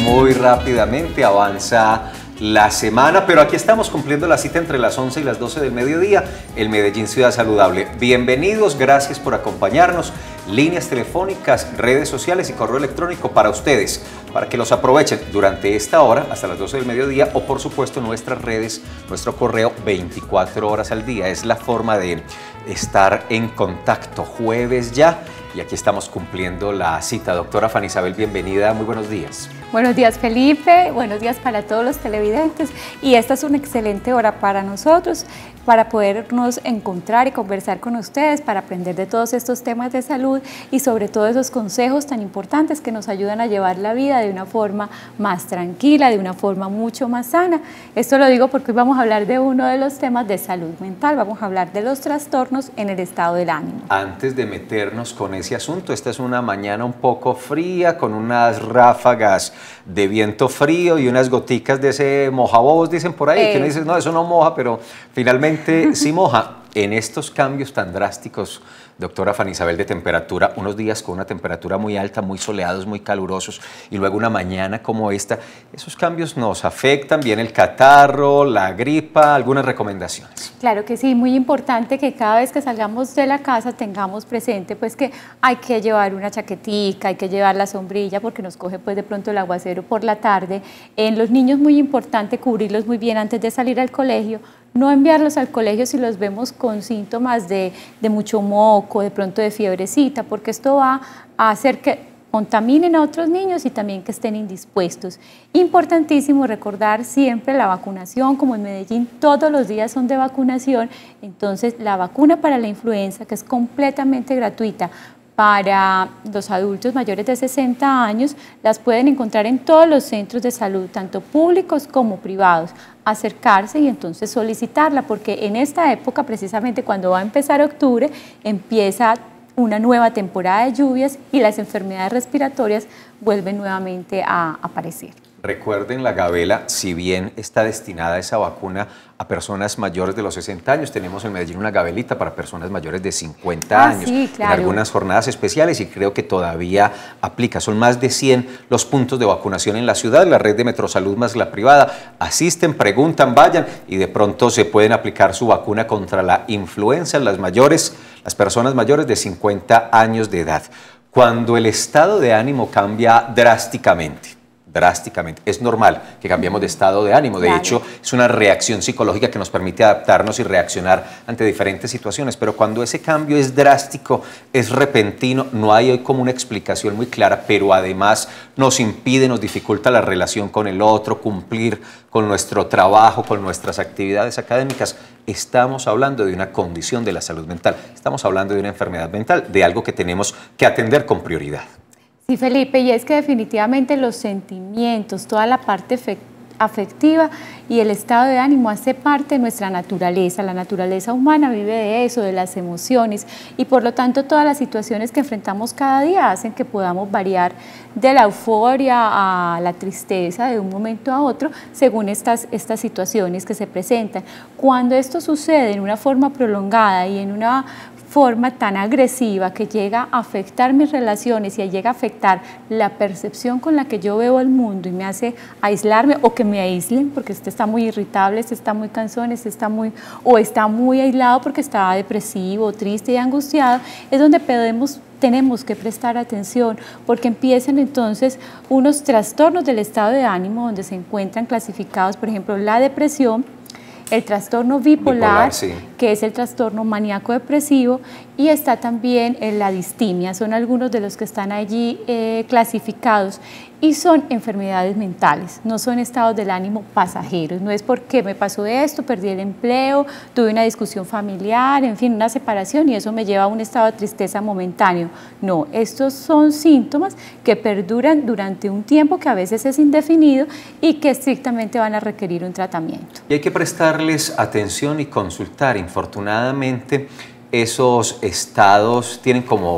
muy rápidamente avanza la semana, pero aquí estamos cumpliendo la cita entre las 11 y las 12 del mediodía, el Medellín Ciudad Saludable. Bienvenidos, gracias por acompañarnos. Líneas telefónicas, redes sociales y correo electrónico para ustedes, para que los aprovechen durante esta hora hasta las 12 del mediodía o por supuesto nuestras redes, nuestro correo 24 horas al día. Es la forma de estar en contacto. Jueves ya y aquí estamos cumpliendo la cita. Doctora Fanny Isabel, bienvenida, muy buenos días. Buenos días, Felipe, buenos días para todos los televidentes, y esta es una excelente hora para nosotros, para podernos encontrar y conversar con ustedes, para aprender de todos estos temas de salud y sobre todo esos consejos tan importantes que nos ayudan a llevar la vida de una forma más tranquila, de una forma mucho más sana. Esto lo digo porque hoy vamos a hablar de uno de los temas de salud mental, vamos a hablar de los trastornos en el estado del ánimo. Antes de meternos con ese asunto, esta es una mañana un poco fría, con unas ráfagas de viento frío y unas goticas de ese mojabobos, dicen por ahí, que uno dice, no, eso no moja, pero finalmente sí moja. En estos cambios tan drásticos, doctora Fanny Isabel, de temperatura, unos días con una temperatura muy alta, muy soleados, muy calurosos, y luego una mañana como esta, esos cambios nos afectan, viene el catarro, la gripa, algunas recomendaciones. Claro que sí, muy importante que cada vez que salgamos de la casa tengamos presente pues que hay que llevar una chaquetica, hay que llevar la sombrilla porque nos coge pues de pronto el aguacero por la tarde. En los niños muy importante cubrirlos muy bien antes de salir al colegio. No enviarlos al colegio si los vemos con síntomas de mucho moco, de pronto de fiebrecita, porque esto va a hacer que contaminen a otros niños y también que estén indispuestos. Importantísimo recordar siempre la vacunación, como en Medellín todos los días son de vacunación, entonces la vacuna para la influenza, que es completamente gratuita, para los adultos mayores de 60 años, las pueden encontrar en todos los centros de salud, tanto públicos como privados. Acercarse y entonces solicitarla, porque en esta época, precisamente cuando va a empezar octubre, empieza una nueva temporada de lluvias y las enfermedades respiratorias vuelven nuevamente a aparecer. Recuerden, la Gabela, si bien está destinada esa vacuna a personas mayores de los 60 años, tenemos en Medellín una Gabelita para personas mayores de 50 años, sí, claro, en algunas jornadas especiales, y creo que todavía aplica. Son más de 100 los puntos de vacunación en la ciudad, la red de Metrosalud más la privada. Asisten, preguntan, vayan y de pronto se pueden aplicar su vacuna contra la influenza en las personas mayores de 50 años de edad. Cuando el estado de ánimo cambia drásticamente, es normal que cambiemos de estado de ánimo. De hecho, es una reacción psicológica que nos permite adaptarnos y reaccionar ante diferentes situaciones. Pero cuando ese cambio es drástico, es repentino, no hay hoy como una explicación muy clara, pero además nos impide, nos dificulta la relación con el otro, cumplir con nuestro trabajo, con nuestras actividades académicas. Estamos hablando de una condición de la salud mental, estamos hablando de una enfermedad mental, de algo que tenemos que atender con prioridad. Sí, Felipe, y es que definitivamente los sentimientos, toda la parte afectiva y el estado de ánimo hace parte de nuestra naturaleza. La naturaleza humana vive de eso, de las emociones, y por lo tanto todas las situaciones que enfrentamos cada día hacen que podamos variar de la euforia a la tristeza de un momento a otro según estas situaciones que se presentan. Cuando esto sucede en una forma prolongada y en una forma tan agresiva que llega a afectar mis relaciones y llega a afectar la percepción con la que yo veo el mundo y me hace aislarme o que me aíslen porque este está muy irritable, este está muy cansón, este está muy aislado porque está depresivo, triste y angustiado, es donde tenemos que prestar atención porque empiezan entonces unos trastornos del estado de ánimo donde se encuentran clasificados, por ejemplo, la depresión, el trastorno bipolar, sí, que es el trastorno maníaco depresivo, y está también la distimia, son algunos de los que están allí clasificados, y son enfermedades mentales, no son estados del ánimo pasajeros, no es porque me pasó esto, perdí el empleo, tuve una discusión familiar, en fin, una separación y eso me lleva a un estado de tristeza momentáneo. No, estos son síntomas que perduran durante un tiempo que a veces es indefinido y que estrictamente van a requerir un tratamiento. Y hay que prestarles atención y consultar. Infortunadamente, esos estados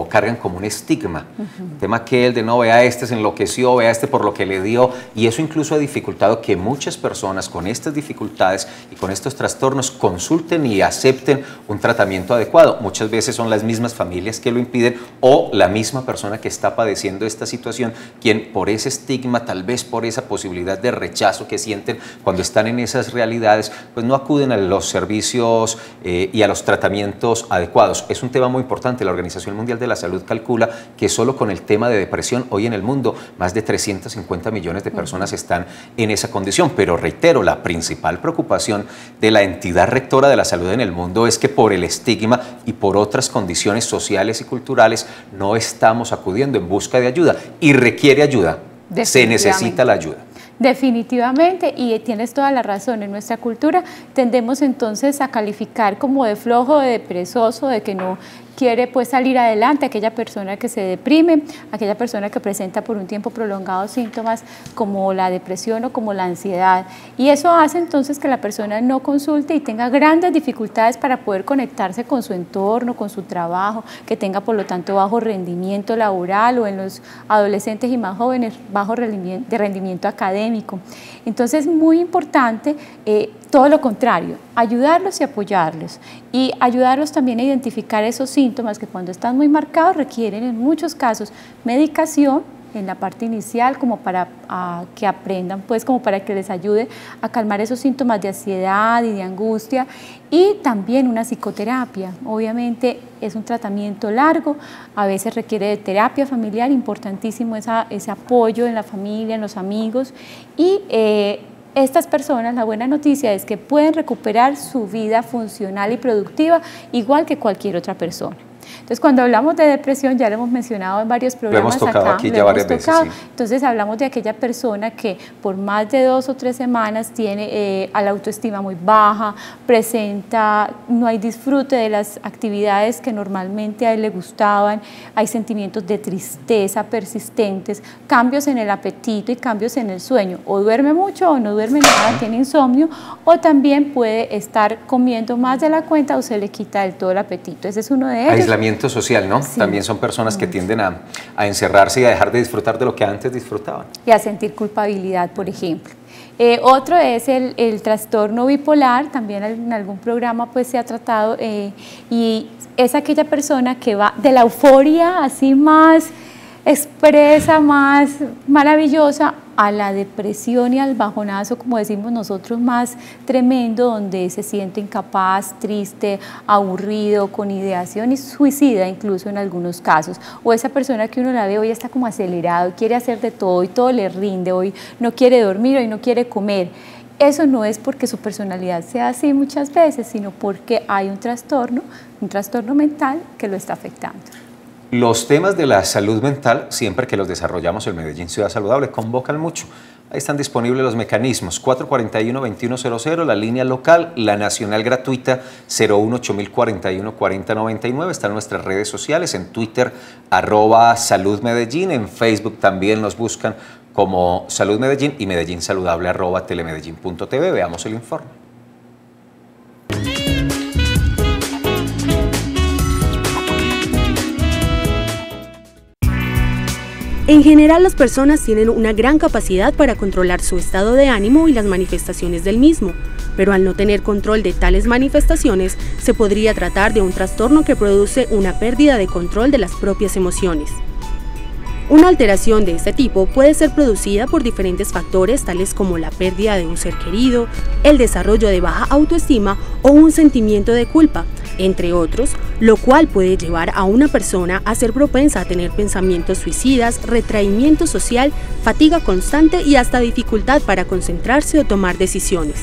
cargan como un estigma. El tema que el de no, vea este se enloqueció, vea este por lo que le dio, y eso incluso ha dificultado que muchas personas con estas dificultades y con estos trastornos consulten y acepten un tratamiento adecuado. Muchas veces son las mismas familias que lo impiden o la misma persona que está padeciendo esta situación quien por ese estigma, tal vez por esa posibilidad de rechazo que sienten cuando están en esas realidades, pues no acuden a los servicios y a los tratamientos adecuados. Es un tema muy importante. La Organización Mundial de la Salud calcula que solo con el tema de depresión hoy en el mundo más de 350 millones de personas están en esa condición, pero reitero, la principal preocupación de la entidad rectora de la salud en el mundo es que por el estigma y por otras condiciones sociales y culturales no estamos acudiendo en busca de ayuda y requiere ayuda, se necesita la ayuda. Definitivamente, y tienes toda la razón, en nuestra cultura tendemos entonces a calificar como de flojo, de perezoso, de que no quiere pues salir adelante, aquella persona que se deprime, aquella persona que presenta por un tiempo prolongado síntomas como la depresión o como la ansiedad, y eso hace entonces que la persona no consulte y tenga grandes dificultades para poder conectarse con su entorno, con su trabajo, que tenga por lo tanto bajo rendimiento laboral o en los adolescentes y más jóvenes bajo rendimiento académico. Entonces muy importante todo lo contrario, ayudarlos y apoyarlos, y ayudarlos también a identificar esos síntomas que cuando están muy marcados requieren en muchos casos medicación en la parte inicial como para que aprendan, pues como para que les ayude a calmar esos síntomas de ansiedad y de angustia, y también una psicoterapia. Obviamente es un tratamiento largo, a veces requiere de terapia familiar, importantísimo ese apoyo en la familia, en los amigos, y estas personas, la buena noticia es que pueden recuperar su vida funcional y productiva igual que cualquier otra persona. Entonces, cuando hablamos de depresión, ya lo hemos mencionado en varios programas acá. Lo hemos tocado aquí ya varias veces. Sí. Entonces, hablamos de aquella persona que por más de 2 o 3 semanas tiene a la autoestima muy baja, no hay disfrute de las actividades que normalmente a él le gustaban, hay sentimientos de tristeza persistentes, cambios en el apetito y cambios en el sueño, o duerme mucho o no duerme nada, tiene insomnio, o también puede estar comiendo más de la cuenta o se le quita del todo el apetito. Ese es uno de ellos. Aislamiento social, ¿no? Sí. También son personas que tienden a encerrarse y a dejar de disfrutar de lo que antes disfrutaban. Y a sentir culpabilidad, por ejemplo. Otro es el trastorno bipolar, también en algún programa pues se ha tratado, y es aquella persona que va de la euforia así más expresa, más maravillosa, a la depresión y al bajonazo, como decimos nosotros, más tremendo, donde se siente incapaz, triste, aburrido, con ideación y suicida incluso en algunos casos. O esa persona que uno la ve hoy está como acelerado, quiere hacer de todo y todo le rinde, hoy no quiere dormir, hoy no quiere comer. Eso no es porque su personalidad sea así muchas veces, sino porque hay un trastorno mental que lo está afectando. Los temas de la salud mental, siempre que los desarrollamos en Medellín Ciudad Saludable, convocan mucho. Ahí están disponibles los mecanismos, 441-2100, la línea local, la nacional gratuita 018-041-4099, están nuestras redes sociales, en Twitter, @saludmedellín, en Facebook también nos buscan como Salud Medellín y Medellín Saludable @telemedellin.tv. Veamos el informe. En general, las personas tienen una gran capacidad para controlar su estado de ánimo y las manifestaciones del mismo, pero al no tener control de tales manifestaciones, se podría tratar de un trastorno que produce una pérdida de control de las propias emociones. Una alteración de este tipo puede ser producida por diferentes factores tales como la pérdida de un ser querido, el desarrollo de baja autoestima o un sentimiento de culpa, entre otros, lo cual puede llevar a una persona a ser propensa a tener pensamientos suicidas, retraimiento social, fatiga constante y hasta dificultad para concentrarse o tomar decisiones.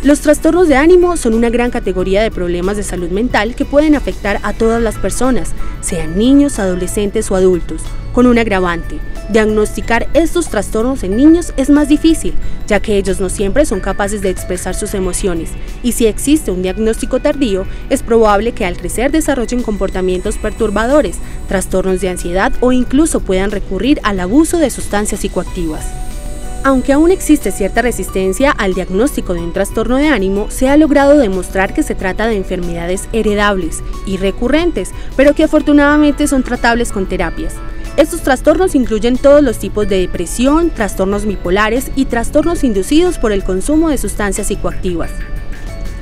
Los trastornos de ánimo son una gran categoría de problemas de salud mental que pueden afectar a todas las personas, sean niños, adolescentes o adultos, con un agravante. Diagnosticar estos trastornos en niños es más difícil, ya que ellos no siempre son capaces de expresar sus emociones, y si existe un diagnóstico tardío, es probable que al crecer desarrollen comportamientos perturbadores, trastornos de ansiedad o incluso puedan recurrir al abuso de sustancias psicoactivas. Aunque aún existe cierta resistencia al diagnóstico de un trastorno de ánimo, se ha logrado demostrar que se trata de enfermedades heredables y recurrentes, pero que afortunadamente son tratables con terapias. Estos trastornos incluyen todos los tipos de depresión, trastornos bipolares y trastornos inducidos por el consumo de sustancias psicoactivas.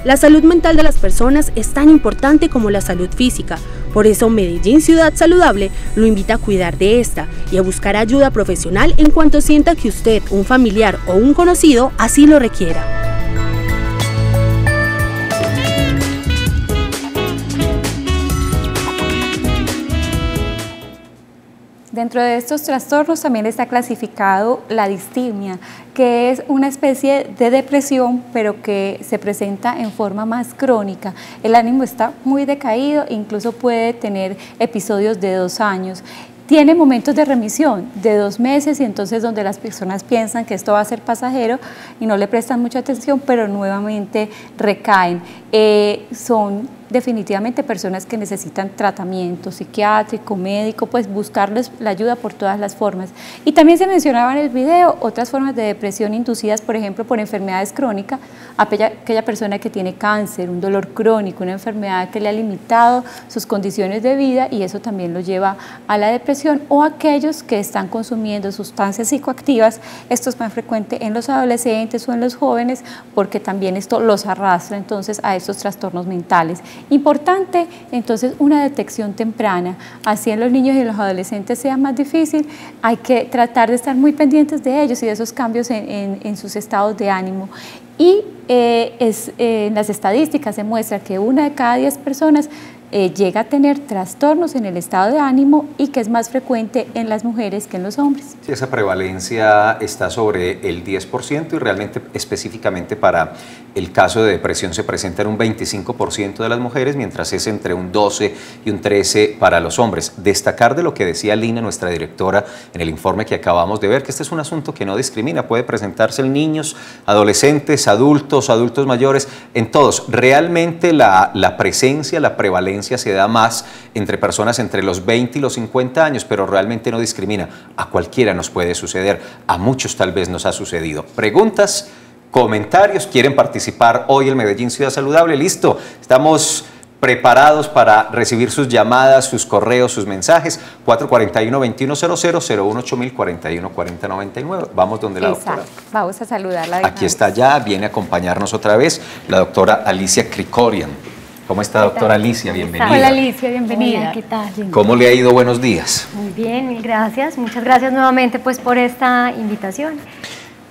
La salud mental de las personas es tan importante como la salud física, por eso Medellín Ciudad Saludable lo invita a cuidar de esta y a buscar ayuda profesional en cuanto sienta que usted, un familiar o un conocido así lo requiera. Dentro de estos trastornos también está clasificado la distimia, que es una especie de depresión, pero que se presenta en forma más crónica. El ánimo está muy decaído, incluso puede tener episodios de 2 años. Tiene momentos de remisión de 2 meses y entonces donde las personas piensan que esto va a ser pasajero y no le prestan mucha atención, pero nuevamente recaen. Son definitivamente personas que necesitan tratamiento psiquiátrico, médico, pues buscarles la ayuda por todas las formas. Y también se mencionaba en el video otras formas de depresión inducidas, por ejemplo, por enfermedades crónicas, aquella persona que tiene cáncer, un dolor crónico, una enfermedad que le ha limitado sus condiciones de vida y eso también lo lleva a la depresión, o aquellos que están consumiendo sustancias psicoactivas. Esto es más frecuente en los adolescentes o en los jóvenes porque también esto los arrastra entonces a estos trastornos mentales. Importante entonces una detección temprana, así en los niños y en los adolescentes sea más difícil, hay que tratar de estar muy pendientes de ellos y de esos cambios en sus estados de ánimo. Y en las estadísticas se muestra que 1 de cada 10 personas llega a tener trastornos en el estado de ánimo y que es más frecuente en las mujeres que en los hombres. Sí, esa prevalencia está sobre el 10% y realmente específicamente para el caso de depresión se presenta en un 25% de las mujeres, mientras es entre un 12 y un 13 para los hombres. Destacar de lo que decía Lina, nuestra directora, en el informe que acabamos de ver, que este es un asunto que no discrimina, puede presentarse en niños, adolescentes, adultos mayores, en todos. Realmente la presencia, la prevalencia se da más entre personas entre los 20 y los 50 años, pero realmente no discrimina. A cualquiera nos puede suceder, a muchos tal vez nos ha sucedido. Preguntas, comentarios, ¿quieren participar hoy en Medellín Ciudad Saludable? Listo, estamos preparados para recibir sus llamadas, sus correos, sus mensajes. 441-2100, 018-041-4099. Vamos donde la doctora. Vamos a saludarla. Aquí está ya, viene a acompañarnos otra vez la doctora Alicia Krikorian. ¿Cómo está, doctora Alicia? Bienvenida. Hola, Alicia, bienvenida. Hola, ¿qué tal? ¿Cómo le ha ido? Buenos días. Muy bien, mil gracias. Muchas gracias nuevamente pues, por esta invitación.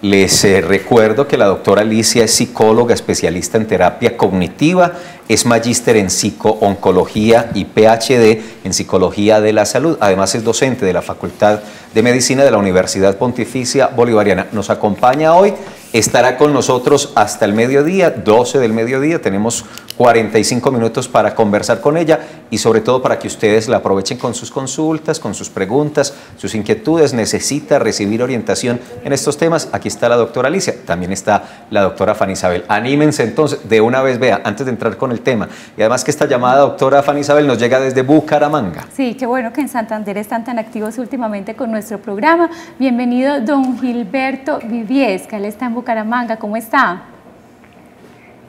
Les recuerdo que la doctora Alicia es psicóloga, especialista en terapia cognitiva, es magíster en psico-oncología y PhD en psicología de la salud. Además es docente de la Facultad de Medicina de la Universidad Pontificia Bolivariana. Nos acompaña hoy, estará con nosotros hasta el mediodía, 12 del mediodía. Tenemos 45 minutos para conversar con ella y sobre todo para que ustedes la aprovechen con sus consultas, con sus preguntas, sus inquietudes. Necesita recibir orientación en estos temas. Aquí está la doctora Alicia, también está la doctora Fanny Isabel. Anímense entonces, de una vez, vea, antes de entrar con el tema. Y además que esta llamada, doctora Fanny Isabel, nos llega desde Bucaramanga. Sí, qué bueno que en Santander están tan activos últimamente con nuestro programa. Bienvenido don Gilberto Viviesca, él está en Bucaramanga. ¿Cómo está?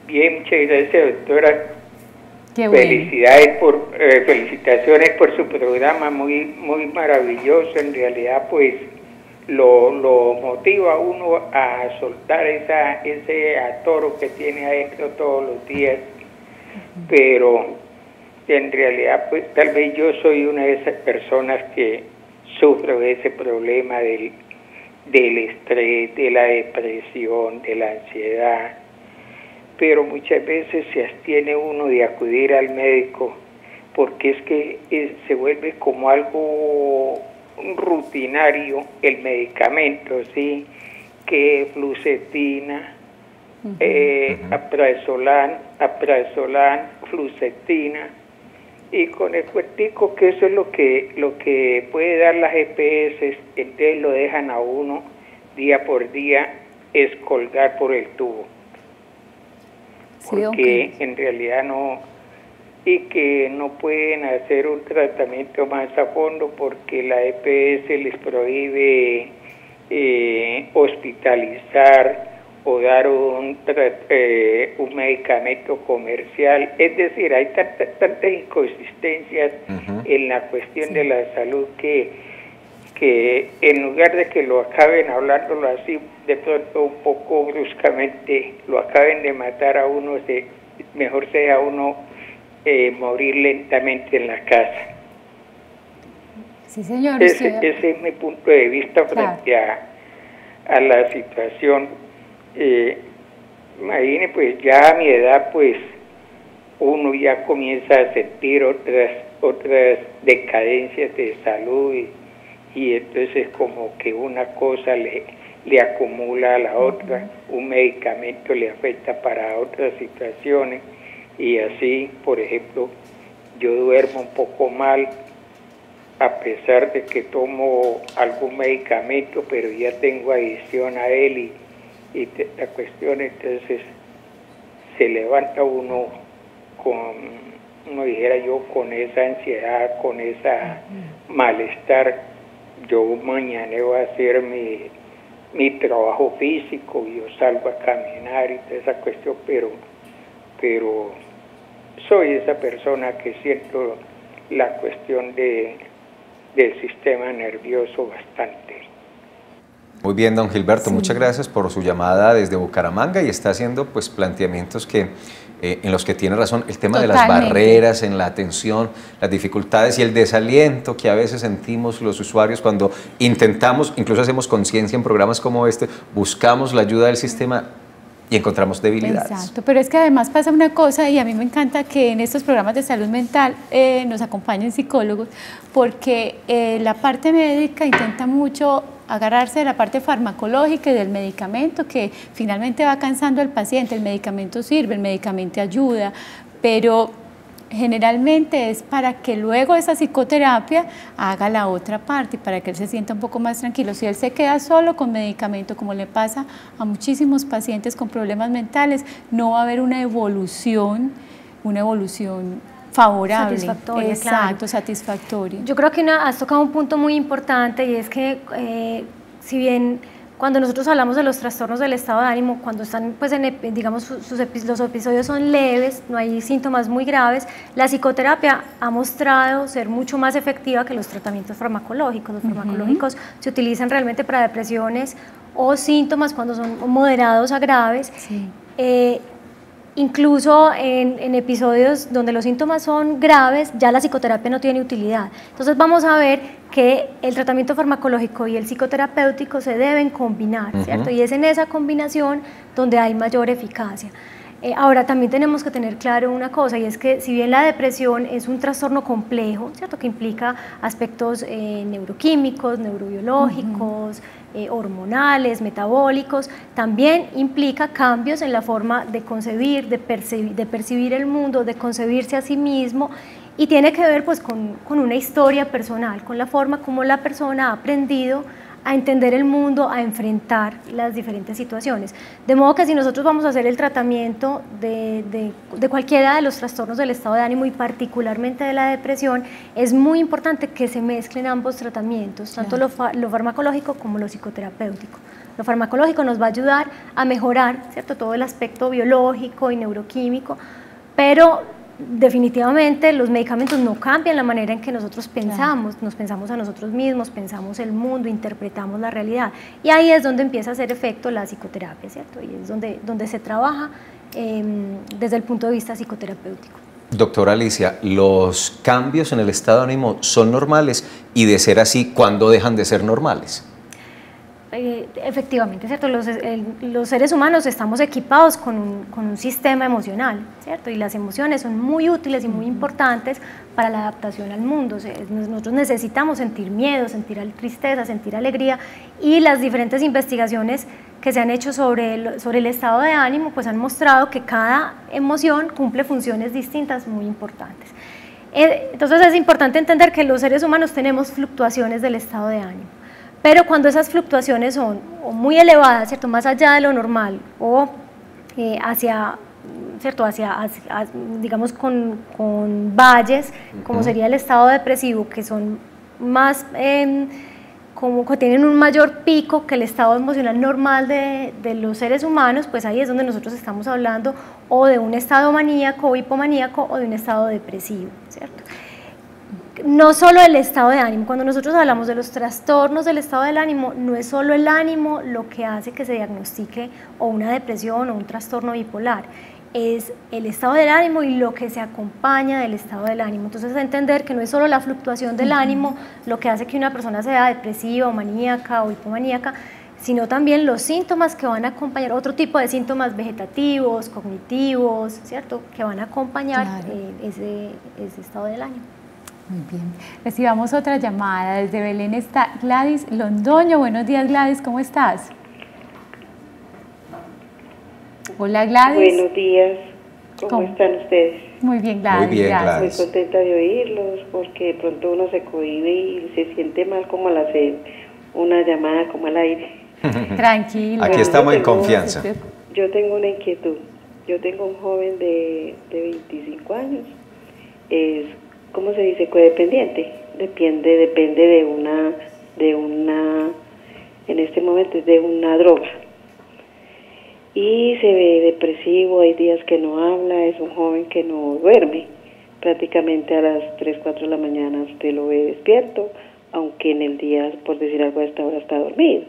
Bien, muchas gracias, doctora. Qué bueno. Felicitaciones por su programa, muy maravilloso. En realidad, pues, lo motiva a uno a soltar ese atoro que tiene adentro todos los días. Pero, en realidad, pues, tal vez yo soy una de esas personas que sufro de ese problema del estrés, de la depresión, de la ansiedad. Pero muchas veces se abstiene uno de acudir al médico porque es que se vuelve como algo rutinario el medicamento, ¿sí? Que fluoxetina, alprazolam, fluoxetina, y con el cuertico que eso es lo que puede dar las EPS, entonces lo dejan a uno día por día escolgar por el tubo. Porque en realidad no, y que no pueden hacer un tratamiento más a fondo porque la EPS les prohíbe hospitalizar o dar un medicamento comercial. Es decir, hay tantas inconsistencias en la cuestión de la salud que en lugar de que lo acaben hablándolo así, de pronto un poco bruscamente, lo acaben de matar a uno, mejor sea uno morir lentamente en la casa. Sí, señor. Ese es mi punto de vista frente a la situación. Imagine, pues ya a mi edad, pues uno ya comienza a sentir otras decadencias de salud y entonces como que una cosa le acumula a la otra, un medicamento le afecta para otras situaciones y así, por ejemplo, yo duermo un poco mal a pesar de que tomo algún medicamento, pero ya tengo adicción a él y la cuestión, entonces se levanta uno como dijera yo, con esa ansiedad, con esa malestar. Yo mañana voy a hacer mi trabajo físico, yo salgo a caminar y toda esa cuestión, pero soy esa persona que siento la cuestión del sistema nervioso bastante. Muy bien, don Gilberto, muchas gracias por su llamada desde Bucaramanga y está haciendo pues planteamientos en los que tiene razón. El tema de las barreras en la atención, las dificultades y el desaliento que a veces sentimos los usuarios cuando intentamos, incluso hacemos conciencia en programas como este, buscamos la ayuda del sistema y encontramos debilidades. Exacto, pero es que además pasa una cosa y a mí me encanta que en estos programas de salud mental nos acompañen psicólogos porque la parte médica intenta mucho agarrarse de la parte farmacológica y del medicamento que finalmente va cansando al paciente. El medicamento sirve, el medicamento ayuda, pero generalmente es para que luego esa psicoterapia haga la otra parte y para que él se sienta un poco más tranquilo. Si él se queda solo con medicamento, como le pasa a muchísimos pacientes con problemas mentales, no va a haber una evolución favorable. Satisfactoria, exacto, claro. Satisfactoria. Yo creo que has tocado un punto muy importante y es que si bien cuando nosotros hablamos de los trastornos del estado de ánimo, cuando están, pues, digamos, los episodios son leves, no hay síntomas muy graves, la psicoterapia ha mostrado ser mucho más efectiva que los tratamientos farmacológicos. Los farmacológicos se utilizan realmente para depresiones o síntomas cuando son moderados a graves. Sí. Incluso en episodios donde los síntomas son graves, ya la psicoterapia no tiene utilidad. Entonces vamos a ver que el tratamiento farmacológico y el psicoterapéutico se deben combinar, ¿cierto? Y es en esa combinación donde hay mayor eficacia. Ahora también tenemos que tener claro una cosa y es que si bien la depresión es un trastorno complejo, ¿cierto? Que implica aspectos neuroquímicos, neurobiológicos, hormonales, metabólicos, también implica cambios en la forma de concebir, de percibir el mundo, de concebirse a sí mismo y tiene que ver pues con una historia personal, con la forma como la persona ha aprendido a entender el mundo, a enfrentar las diferentes situaciones. De modo que si nosotros vamos a hacer el tratamiento de cualquiera de los trastornos del estado de ánimo y particularmente de la depresión, es muy importante que se mezclen ambos tratamientos, tanto lo farmacológico como lo psicoterapéutico. Lo farmacológico nos va a ayudar a mejorar, ¿cierto?, todo el aspecto biológico y neuroquímico, pero definitivamente los medicamentos no cambian la manera en que nosotros pensamos, nos pensamos a nosotros mismos, pensamos el mundo, interpretamos la realidad y ahí es donde empieza a hacer efecto la psicoterapia, ¿cierto? Y es donde se trabaja desde el punto de vista psicoterapéutico. Doctora Alicia, ¿los cambios en el estado de ánimo son normales? Y de ser así, ¿cuándo dejan de ser normales? Efectivamente, ¿cierto? Los seres humanos estamos equipados con un sistema emocional, ¿cierto? Y las emociones son muy útiles y muy importantes para la adaptación al mundo. O sea, nosotros necesitamos sentir miedo, sentir tristeza, sentir alegría y las diferentes investigaciones que se han hecho sobre el estado de ánimo pues han mostrado que cada emoción cumple funciones distintas muy importantes. Entonces es importante entender que los seres humanos tenemos fluctuaciones del estado de ánimo. Pero cuando esas fluctuaciones son muy elevadas, ¿cierto?, más allá de lo normal o digamos con valles, como sería el estado depresivo, que son más como que tienen un mayor pico que el estado emocional normal de los seres humanos, pues ahí es donde nosotros estamos hablando o de un estado maníaco o hipomaníaco o de un estado depresivo, ¿cierto? No solo el estado de ánimo, cuando nosotros hablamos de los trastornos del estado del ánimo, no es solo el ánimo lo que hace que se diagnostique o una depresión o un trastorno bipolar, es el estado del ánimo y lo que se acompaña del estado del ánimo. Entonces, entender que no es solo la fluctuación del ánimo lo que hace que una persona sea depresiva o maníaca o hipomaníaca, sino también los síntomas que van a acompañar, otro tipo de síntomas vegetativos, cognitivos, ¿cierto?, que van a acompañar ese estado del ánimo. Muy bien. Recibamos otra llamada. Desde Belén está Gladys Londoño. Buenos días, Gladys, ¿cómo estás? Hola, Gladys. Buenos días, ¿cómo están ustedes? Muy bien, Gladys. Muy bien, gracias. Gladys. Muy contenta de oírlos, porque de pronto uno se cohíbe y se siente mal como al hacer una llamada como al aire. Tranquilo. Aquí estamos en confianza. Yo tengo una inquietud. Yo tengo un joven de 25 años, es, ¿cómo se dice?, codependiente. Depende de una, en este momento es de una droga. Y se ve depresivo, hay días que no habla, es un joven que no duerme. Prácticamente a las 3, 4 de la mañana usted lo ve despierto, aunque en el día, por decir algo, a esta hora está dormido.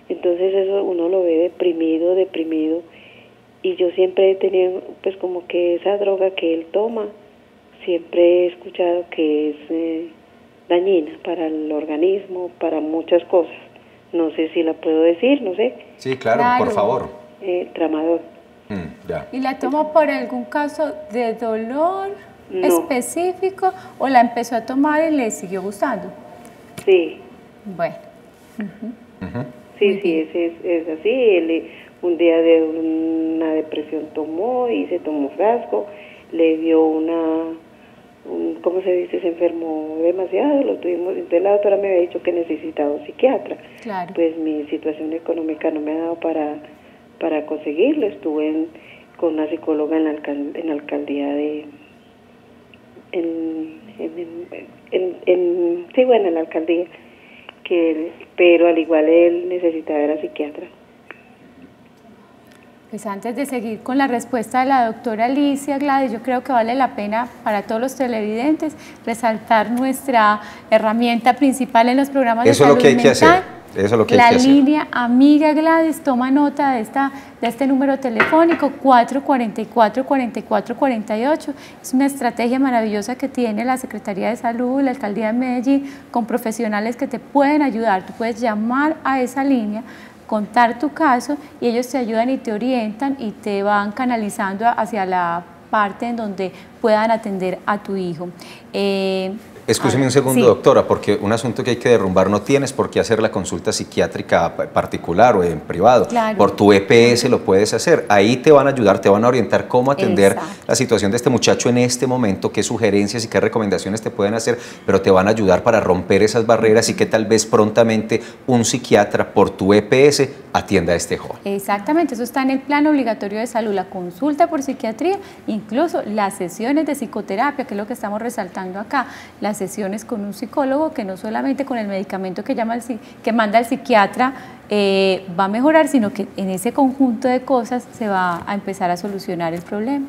Entonces eso uno lo ve deprimido, y yo siempre he tenido pues como que esa droga que él toma, siempre he escuchado que es dañina para el organismo, para muchas cosas. No sé si la puedo decir, no sé. Sí, claro, por favor. Tramador. Ya. ¿Y la tomó por algún caso de dolor No. específico o la empezó a tomar y le siguió gustando? Sí. Bueno. Sí, es así. Él un día de una depresión tomó y se tomó frasco, le dio ¿cómo se dice? Se enfermó demasiado, lo tuvimos, entonces la doctora me había dicho que necesitaba un psiquiatra. Claro. Pues mi situación económica no me ha dado para conseguirlo. Estuve con una psicóloga en la alcaldía en la alcaldía, pero al igual él necesitaba era psiquiatra. Pues antes de seguir con la respuesta de la doctora Alicia, Gladys, yo creo que vale la pena para todos los televidentes resaltar nuestra herramienta principal en los programas de salud mental. Eso es lo que hay que hacer. Eso es lo que hay que hacer. La línea Amiga, Gladys, toma nota de este número telefónico 444-4448. Es una estrategia maravillosa que tiene la Secretaría de Salud, la Alcaldía de Medellín, con profesionales que te pueden ayudar. Tú puedes llamar a esa línea, contar tu caso y ellos te ayudan y te orientan y te van canalizando hacia la parte en donde puedan atender a tu hijo. Escúcheme un segundo, sí, doctora, porque un asunto que hay que derrumbar, no tienes por qué hacer la consulta psiquiátrica particular o en privado. Claro. Por tu EPS lo puedes hacer. Ahí te van a ayudar, te van a orientar cómo atender Exacto. la situación de este muchacho en este momento, qué sugerencias y qué recomendaciones te pueden hacer, pero te van a ayudar para romper esas barreras y que tal vez prontamente un psiquiatra por tu EPS atienda a este joven. Exactamente, eso está en el plan obligatorio de salud, la consulta por psiquiatría, incluso las sesiones de psicoterapia, que es lo que estamos resaltando acá, las sesiones con un psicólogo que no solamente con el medicamento que manda el psiquiatra va a mejorar, sino que en ese conjunto de cosas se va a empezar a solucionar el problema.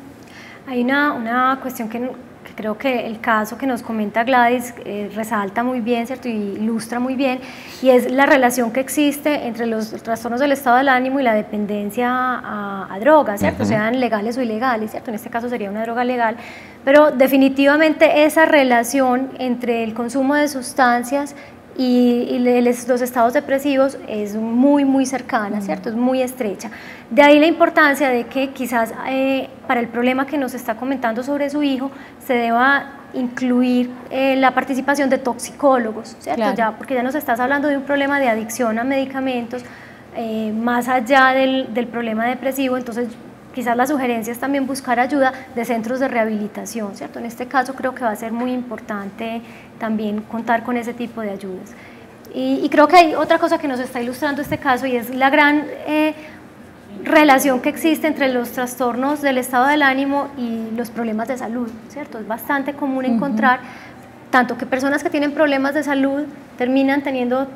Hay una cuestión que creo que el caso que nos comenta Gladys resalta muy bien, ¿cierto? Y ilustra muy bien, y es la relación que existe entre los trastornos del estado del ánimo y la dependencia a drogas, ¿cierto? Sean legales o ilegales, ¿cierto? En este caso sería una droga legal, pero definitivamente esa relación entre el consumo de sustancias y los estados depresivos es muy, muy cercana, ¿cierto? Es muy estrecha. De ahí la importancia de que quizás para el problema que nos está comentando sobre su hijo se deba incluir la participación de toxicólogos, ¿cierto? Claro. Porque ya nos estás hablando de un problema de adicción a medicamentos, más allá del problema depresivo, entonces quizás la sugerencia es también buscar ayuda de centros de rehabilitación, ¿cierto? En este caso creo que va a ser muy importante también contar con ese tipo de ayudas. Y creo que hay otra cosa que nos está ilustrando este caso y es la gran relación que existe entre los trastornos del estado del ánimo y los problemas de salud, ¿cierto? Es bastante común encontrar tanto que personas que tienen problemas de salud terminan teniendo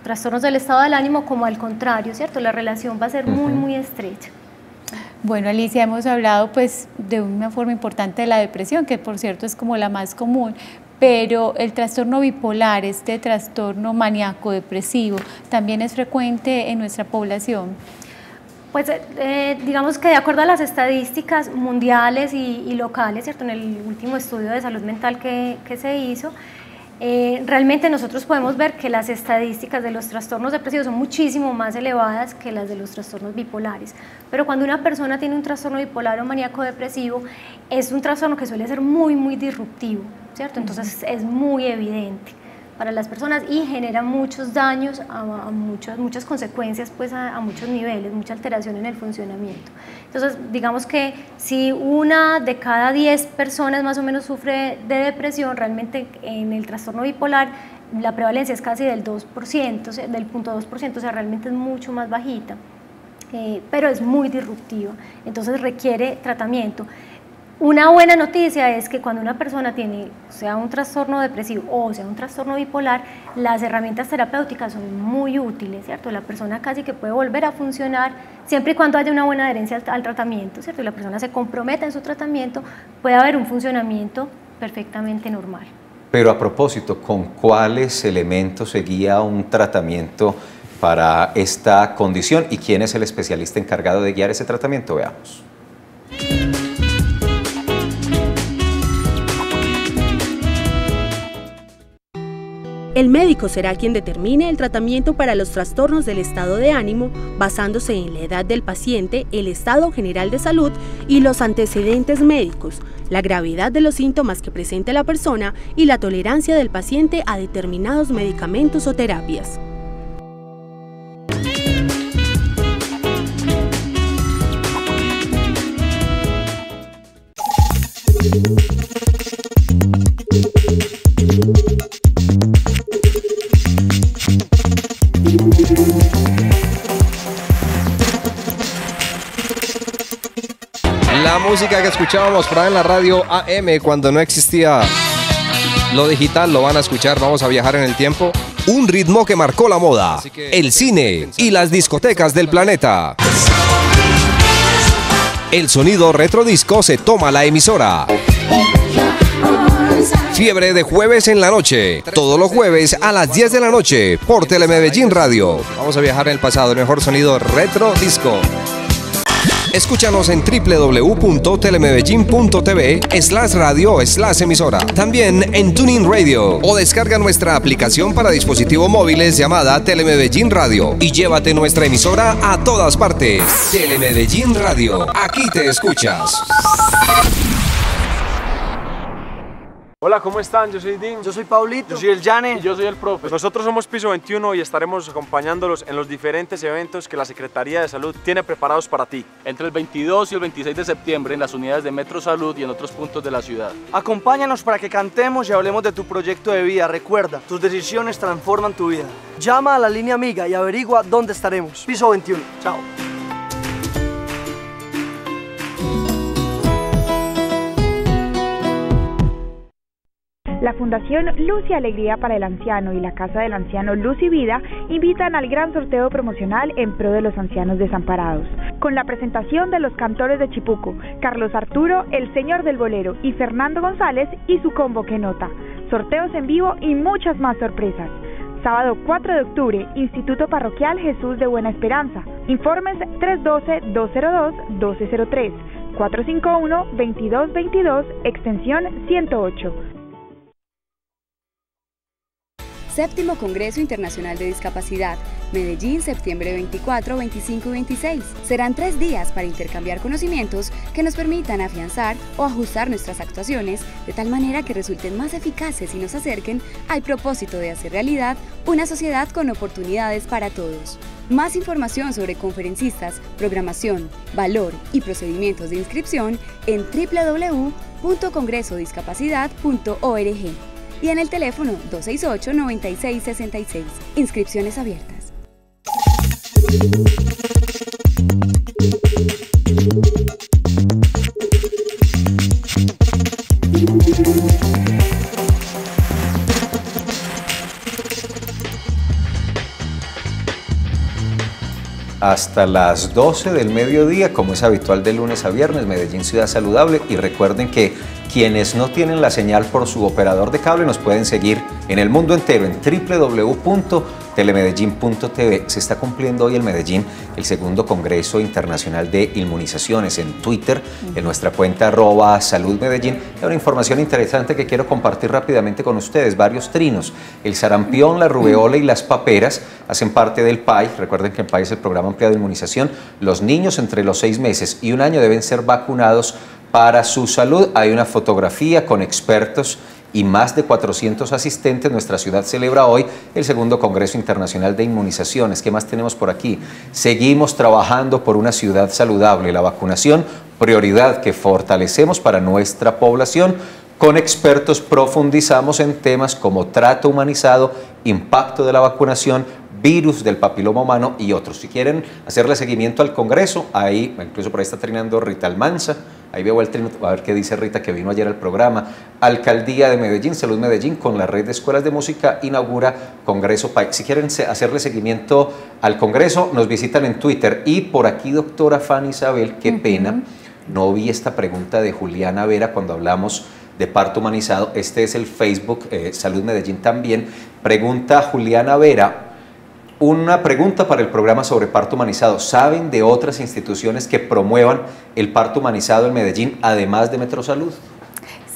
trastornos del estado del ánimo, como al contrario, ¿cierto? La relación va a ser muy, muy estrecha. Bueno, Alicia, hemos hablado pues de una forma importante de la depresión, que por cierto es como la más común, pero el trastorno bipolar, este trastorno maníaco depresivo, también es frecuente en nuestra población. Pues digamos que de acuerdo a las estadísticas mundiales y locales, ¿cierto? En el último estudio de salud mental que se hizo, realmente nosotros podemos ver que las estadísticas de los trastornos depresivos son muchísimo más elevadas que las de los trastornos bipolares, pero cuando una persona tiene un trastorno bipolar o maníaco depresivo, es un trastorno que suele ser muy, muy disruptivo, ¿cierto? Entonces es muy evidente para las personas y genera muchos daños, muchas consecuencias pues a muchos niveles, mucha alteración en el funcionamiento. Entonces digamos que si una de cada 10 personas más o menos sufre de depresión, realmente en el trastorno bipolar la prevalencia es casi del 2%, del 0.2%, o sea, realmente es mucho más bajita, pero es muy disruptiva, entonces requiere tratamiento. Una buena noticia es que cuando una persona tiene, sea un trastorno depresivo o sea un trastorno bipolar, las herramientas terapéuticas son muy útiles, ¿cierto? La persona casi que puede volver a funcionar siempre y cuando haya una buena adherencia al tratamiento, ¿cierto? Y la persona se comprometa en su tratamiento, puede haber un funcionamiento perfectamente normal. Pero a propósito, ¿con cuáles elementos se guía un tratamiento para esta condición y quién es el especialista encargado de guiar ese tratamiento? Veamos. El médico será quien determine el tratamiento para los trastornos del estado de ánimo basándose en la edad del paciente, el estado general de salud y los antecedentes médicos, la gravedad de los síntomas que presente la persona y la tolerancia del paciente a determinados medicamentos o terapias. La música que escuchábamos por ahí en la radio AM cuando no existía lo digital, lo van a escuchar. Vamos a viajar en el tiempo. Un ritmo que marcó la moda, el cine y las discotecas del planeta. El sonido retrodisco se toma la emisora. Fiebre de jueves en la noche, todos los jueves a las 10 de la noche por Telemedellín Radio. Vamos a viajar en el pasado, el mejor sonido retrodisco. Escúchanos en www.telemedellin.tv/radio/emisora. También en TuneIn Radio o descarga nuestra aplicación para dispositivos móviles llamada Telemedellín Radio y llévate nuestra emisora a todas partes. Telemedellín Radio, aquí te escuchas. Hola, ¿cómo están? Yo soy Din. Yo soy Paulito. Yo soy el Yane. Y yo soy el profe. Pues nosotros somos Piso 21 y estaremos acompañándolos en los diferentes eventos que la Secretaría de Salud tiene preparados para ti. Entre el 22 y el 26 de septiembre en las unidades de Metro Salud y en otros puntos de la ciudad. Acompáñanos para que cantemos y hablemos de tu proyecto de vida. Recuerda, tus decisiones transforman tu vida. Llama a la línea amiga y averigua dónde estaremos. Piso 21. Chao. La Fundación Luz y Alegría para el Anciano y la Casa del Anciano Luz y Vida invitan al gran sorteo promocional en pro de los ancianos desamparados, con la presentación de los cantores de Chipuco, Carlos Arturo, el Señor del Bolero, y Fernando González y su combo que nota. Sorteos en vivo y muchas más sorpresas. Sábado 4 de octubre, Instituto Parroquial Jesús de Buena Esperanza. Informes 312-202-1203, 451-2222, extensión 108. Séptimo Congreso Internacional de Discapacidad, Medellín, septiembre 24, 25 y 26. Serán 3 días para intercambiar conocimientos que nos permitan afianzar o ajustar nuestras actuaciones de tal manera que resulten más eficaces y nos acerquen al propósito de hacer realidad una sociedad con oportunidades para todos. Más información sobre conferencistas, programación, valor y procedimientos de inscripción en www.congresodiscapacidad.org. y en el teléfono 268-9666. Inscripciones abiertas. hasta las 12 del mediodía, como es habitual de lunes a viernes, Medellín Ciudad Saludable. Y recuerden que quienes no tienen la señal por su operador de cable nos pueden seguir en el mundo entero en www.telemedellin.tv. Se está cumpliendo hoy en Medellín el segundo Congreso Internacional de Inmunizaciones. En Twitter, en nuestra cuenta @saludmedellín, hay una información interesante que quiero compartir rápidamente con ustedes. Varios trinos, el sarampión, la rubeola y las paperas hacen parte del PAI. Recuerden que el PAI es el Programa Ampliado de Inmunización. Los niños entre los 6 meses y 1 año deben ser vacunados para su salud. Hay una fotografía con expertos y más de 400 asistentes. Nuestra ciudad celebra hoy el segundo Congreso Internacional de Inmunizaciones. ¿Qué más tenemos por aquí? Seguimos trabajando por una ciudad saludable. La vacunación, prioridad que fortalecemos para nuestra población. Con expertos profundizamos en temas como trato humanizado, impacto de la vacunación, virus del papiloma humano y otros. Si quieren hacerle seguimiento al Congreso, ahí, incluso por ahí está trinando Rita Almanza, ahí veo el trino, a ver qué dice Rita, que vino ayer al programa. Alcaldía de Medellín, Salud Medellín, con la red de escuelas de música, inaugura Congreso PAI. Si quieren hacerle seguimiento al Congreso, nos visitan en Twitter. Y por aquí, doctora Fanny Isabel, qué pena, no vi esta pregunta de Juliana Vera cuando hablamos de parto humanizado. Este es el Facebook, Salud Medellín también. Pregunta Juliana Vera, una pregunta para el programa sobre parto humanizado. ¿Saben de otras instituciones que promuevan el parto humanizado en Medellín, además de Metrosalud?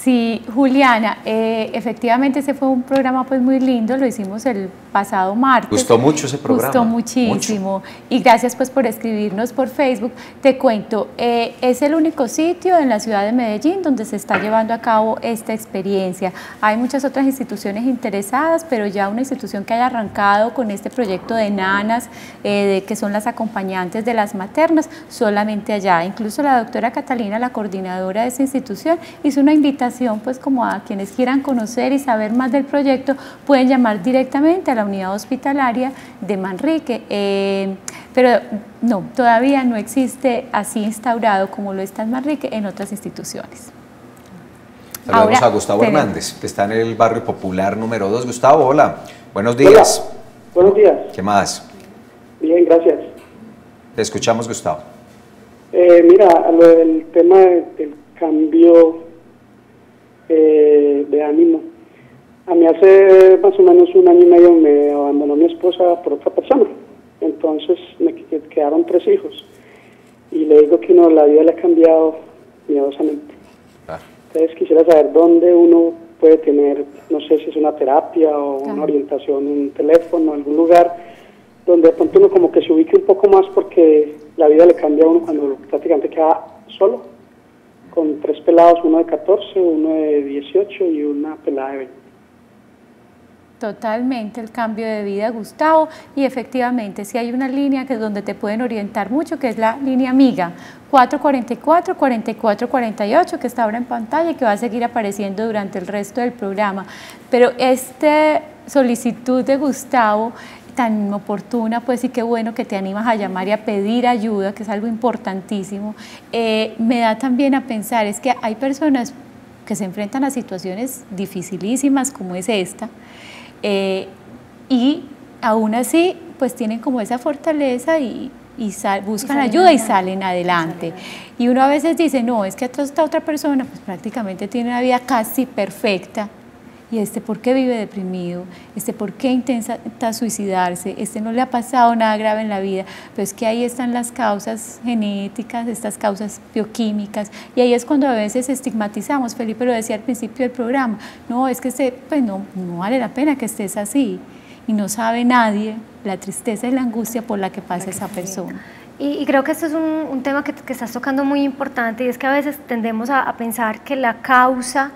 Sí, Juliana, efectivamente ese fue un programa pues muy lindo, lo hicimos el pasado martes. Gustó mucho ese programa. Gustó muchísimo. Y gracias pues por escribirnos por Facebook. Te cuento, es el único sitio en la ciudad de Medellín donde se está llevando a cabo esta experiencia. Hay muchas otras instituciones interesadas, pero ya una institución que haya arrancado con este proyecto de nanas, que son las acompañantes de las maternas, solamente allá. Incluso la doctora Catalina, la coordinadora de esa institución, hizo una invitación pues como a quienes quieran conocer y saber más del proyecto, pueden llamar directamente a la unidad hospitalaria de Manrique, pero no, todavía no existe así instaurado como lo está en Manrique en otras instituciones. Saludamos a Gustavo Hernández, que está en el barrio popular número 2. Gustavo, hola, buenos días. Hola. Buenos días. ¿Qué más? Bien, gracias. Te escuchamos, Gustavo. Mira, lo del tema del cambio de ánimo. A mí hace más o menos 1 año y medio me abandonó mi esposa por otra persona. Entonces me quedaron 3 hijos. Y le digo que la vida le ha cambiado miedosamente. Entonces quisiera saber dónde uno puede tener, no sé si es una terapia o una orientación, un teléfono, algún lugar donde de pronto uno como que se ubique un poco más, porque la vida le cambia a uno cuando prácticamente queda solo, con 3 pelados, uno de 14, uno de 18 y una pelada de 20. Totalmente el cambio de vida, Gustavo, y efectivamente si hay una línea que es donde te pueden orientar mucho, que es la línea amiga 444-4448, que está ahora en pantalla y que va a seguir apareciendo durante el resto del programa. Pero esta solicitud de Gustavo tan oportuna, pues sí, qué bueno que te animas a llamar y a pedir ayuda, que es algo importantísimo. Me da también a pensar, es que hay personas que se enfrentan a situaciones dificilísimas como es esta, y aún así pues tienen como esa fortaleza y buscan ayuda y salen adelante. Y uno a veces dice, no, es que esta otra persona pues prácticamente tiene una vida casi perfecta, y ¿por qué vive deprimido? ¿Por qué intenta suicidarse? No le ha pasado nada grave en la vida. Pero es que ahí están las causas genéticas, estas causas bioquímicas, y ahí es cuando a veces estigmatizamos. Felipe lo decía al principio del programa, no, es que pues no vale la pena que estés así, y no sabe nadie la tristeza y la angustia por la que pasa esa persona. Y creo que esto es un tema que estás tocando muy importante, y es que a veces tendemos a pensar que la causa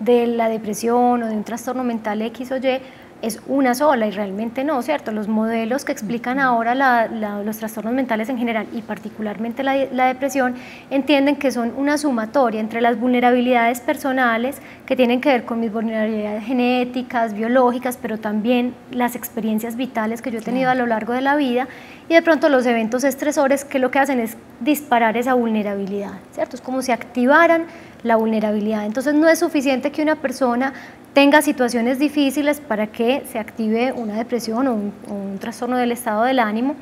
de la depresión o de un trastorno mental X o Y es una sola, y realmente no, ¿cierto? Los modelos que explican ahora los trastornos mentales en general y particularmente la depresión entienden que son una sumatoria entre las vulnerabilidades personales que tienen que ver con mis vulnerabilidades genéticas, biológicas, pero también las experiencias vitales que yo he tenido a lo largo de la vida, y de pronto los eventos estresores que lo que hacen es disparar esa vulnerabilidad, ¿cierto? Es como si activaran la vulnerabilidad. Entonces no es suficiente que una persona tenga situaciones difíciles para que se active una depresión o un trastorno del estado del ánimo,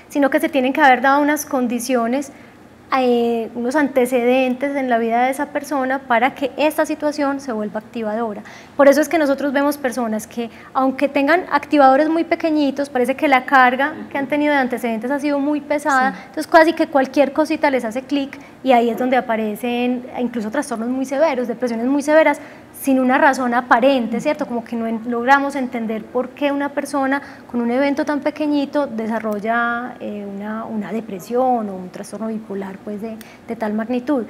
sino que se tienen que haber dado unas condiciones, unos antecedentes en la vida de esa persona para que esta situación se vuelva activadora. Por eso es que nosotros vemos personas que, aunque tengan activadores muy pequeñitos, parece que la carga que han tenido de antecedentes ha sido muy pesada, sí. Entonces casi que cualquier cosita les hace clic y ahí es donde aparecen incluso trastornos muy severos, depresiones muy severas, sin una razón aparente, ¿cierto? Como que no logramos entender por qué una persona con un evento tan pequeñito desarrolla una depresión o un trastorno bipolar pues de tal magnitud.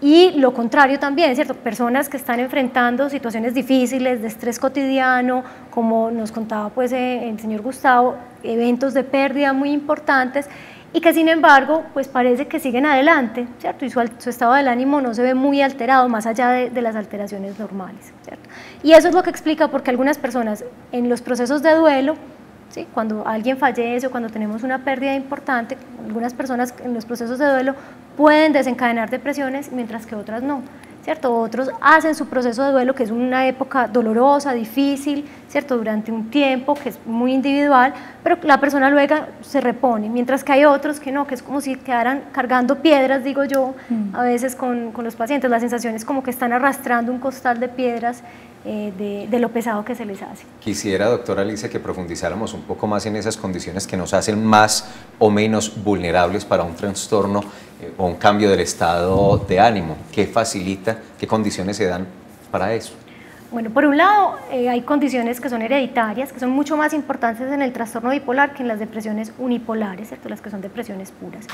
Y lo contrario también, ¿cierto? Personas que están enfrentando situaciones difíciles, de estrés cotidiano, como nos contaba pues el señor Gustavo, eventos de pérdida muy importantes, y que sin embargo pues parece que siguen adelante, ¿cierto? Y su estado del ánimo no se ve muy alterado más allá de las alteraciones normales, ¿cierto? Y eso es lo que explica por qué algunas personas en los procesos de duelo, ¿sí? Cuando alguien fallece o cuando tenemos una pérdida importante, algunas personas en los procesos de duelo pueden desencadenar depresiones mientras que otras no, ¿cierto? Otros hacen su proceso de duelo, que es una época dolorosa, difícil, ¿cierto? Durante un tiempo que es muy individual, pero la persona luego se repone, mientras que hay otros que no, que es como si quedaran cargando piedras, digo yo, a veces con los pacientes, la sensación es como que están arrastrando un costal de piedras de lo pesado que se les hace. Quisiera, doctora Alicia, que profundizáramos un poco más en esas condiciones que nos hacen más o menos vulnerables para un trastorno o un cambio del estado de ánimo. ¿Qué facilita, qué condiciones se dan para eso? Bueno, por un lado, hay condiciones que son hereditarias, que son mucho más importantes en el trastorno bipolar que en las depresiones unipolares, ¿cierto? Las que son depresiones puras.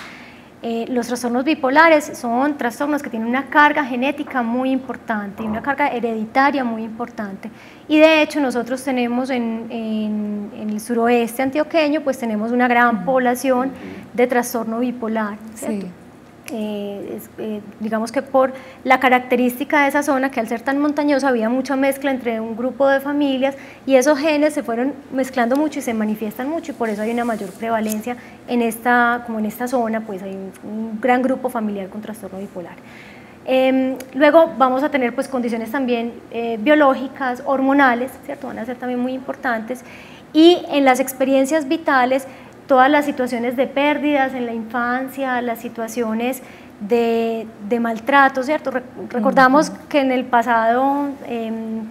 Los trastornos bipolares son trastornos que tienen una carga genética muy importante y una carga hereditaria muy importante, y de hecho nosotros tenemos en el suroeste antioqueño pues tenemos una gran población de trastorno bipolar, ¿cierto? Sí. Digamos que por la característica de esa zona, que al ser tan montañosa había mucha mezcla entre un grupo de familias y esos genes se fueron mezclando mucho y se manifiestan mucho, y por eso hay una mayor prevalencia en esta zona, pues hay un gran grupo familiar con trastorno bipolar. Luego vamos a tener pues condiciones también biológicas, hormonales, ¿cierto? Van a ser también muy importantes, y en las experiencias vitales todas las situaciones de pérdidas en la infancia, las situaciones de maltrato, ¿cierto? Recordamos que en el pasado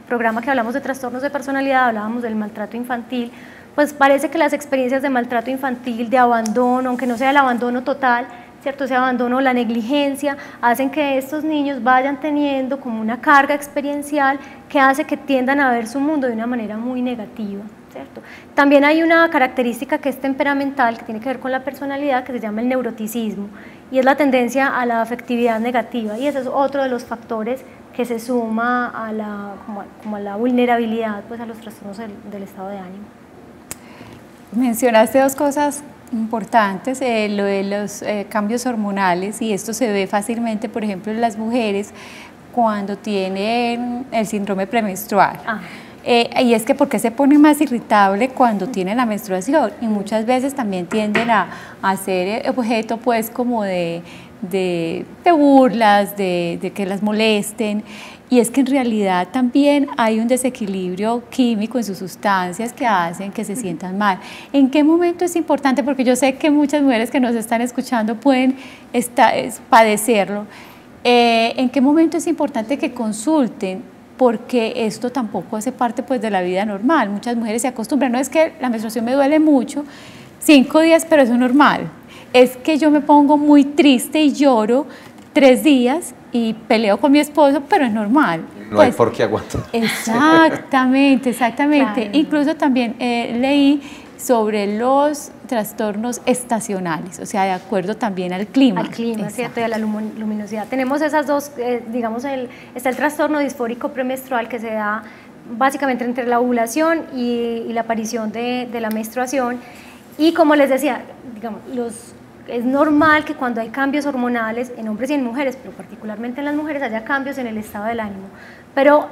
programa que hablamos de trastornos de personalidad hablábamos del maltrato infantil, pues parece que las experiencias de maltrato infantil, de abandono, aunque no sea el abandono total, ¿cierto? Ese abandono, la negligencia, hacen que estos niños vayan teniendo como una carga experiencial que hace que tiendan a ver su mundo de una manera muy negativa, ¿cierto? También hay una característica que es temperamental, que tiene que ver con la personalidad, que se llama el neuroticismo, y es la tendencia a la afectividad negativa, y ese es otro de los factores que se suma a la vulnerabilidad pues, a los trastornos del estado de ánimo. Mencionaste dos cosas importantes, lo de los cambios hormonales, y esto se ve fácilmente, por ejemplo, en las mujeres cuando tienen el síndrome premenstrual. Y es que porque se pone más irritable cuando tienen la menstruación, y muchas veces también tienden a ser objeto pues como de burlas, de que las molesten, y es que en realidad también hay un desequilibrio químico en sus sustancias que hacen que se sientan mal. ¿En qué momento es importante? Porque yo sé que muchas mujeres que nos están escuchando pueden padecerlo. ¿En qué momento es importante que consulten? Porque esto tampoco hace parte pues, de la vida normal. Muchas mujeres se acostumbran, no es que la menstruación me duele mucho, 5 días, pero eso es normal. Es que yo me pongo muy triste y lloro 3 días y peleo con mi esposo, pero es normal. No hay por qué aguantar. Exactamente, exactamente. Claro. Incluso también leí sobre los trastornos estacionales, o sea, de acuerdo también al clima. Al clima, ¿cierto? Y a la luminosidad. Tenemos esas dos, digamos, está el trastorno disfórico premenstrual que se da básicamente entre la ovulación y la aparición de la menstruación, y como les decía, digamos, es normal que cuando hay cambios hormonales en hombres y en mujeres, pero particularmente en las mujeres, haya cambios en el estado del ánimo, pero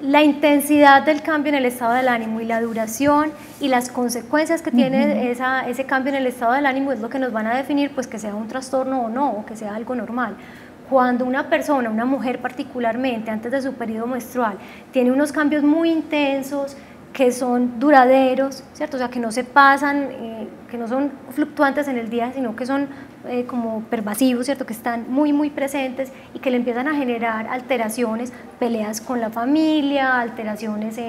la intensidad del cambio en el estado del ánimo y la duración y las consecuencias que tiene ese cambio en el estado del ánimo es lo que nos van a definir pues que sea un trastorno o no, o que sea algo normal. Cuando una persona, una mujer particularmente, antes de su periodo menstrual, tiene unos cambios muy intensos, que son duraderos, ¿cierto? O sea, que no se pasan, que no son fluctuantes en el día, sino que son como pervasivos, ¿cierto? Que están muy, muy presentes y que le empiezan a generar alteraciones, peleas con la familia, alteraciones,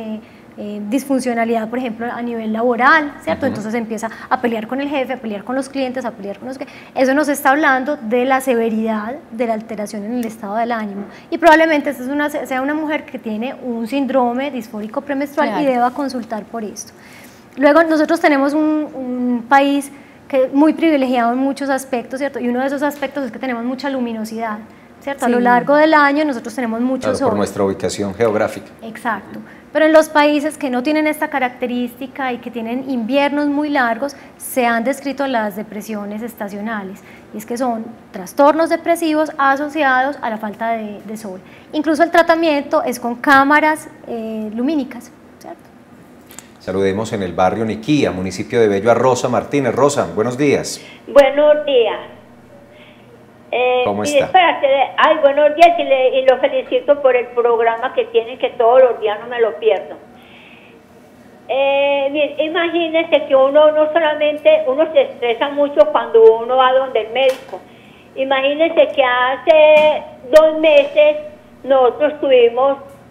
disfuncionalidad, por ejemplo, a nivel laboral, ¿cierto? Entonces empieza a pelear con el jefe, a pelear con los clientes, a pelear con los que... Eso nos está hablando de la severidad de la alteración en el estado del ánimo. Y probablemente esta sea una mujer que tiene un síndrome disfórico premenstrual y deba consultar por esto. Luego, nosotros tenemos un país que es muy privilegiado en muchos aspectos, ¿cierto? Y uno de esos aspectos es que tenemos mucha luminosidad, ¿cierto? Sí. A lo largo del año nosotros tenemos mucho sol. Por nuestra ubicación geográfica. Exacto. Pero en los países que no tienen esta característica y que tienen inviernos muy largos, se han descrito las depresiones estacionales. Y es que son trastornos depresivos asociados a la falta de sol. Incluso el tratamiento es con cámaras lumínicas, ¿cierto? Saludemos en el barrio Niquía, municipio de Bello, a Rosa Martínez. Rosa, buenos días. Buenos días. ¿Cómo está? Buenos días y lo felicito por el programa que tienen, que todos los días no me lo pierdo. Imagínense que uno no solamente, uno se estresa mucho cuando uno va donde el médico. Imagínense que hace 2 meses nosotros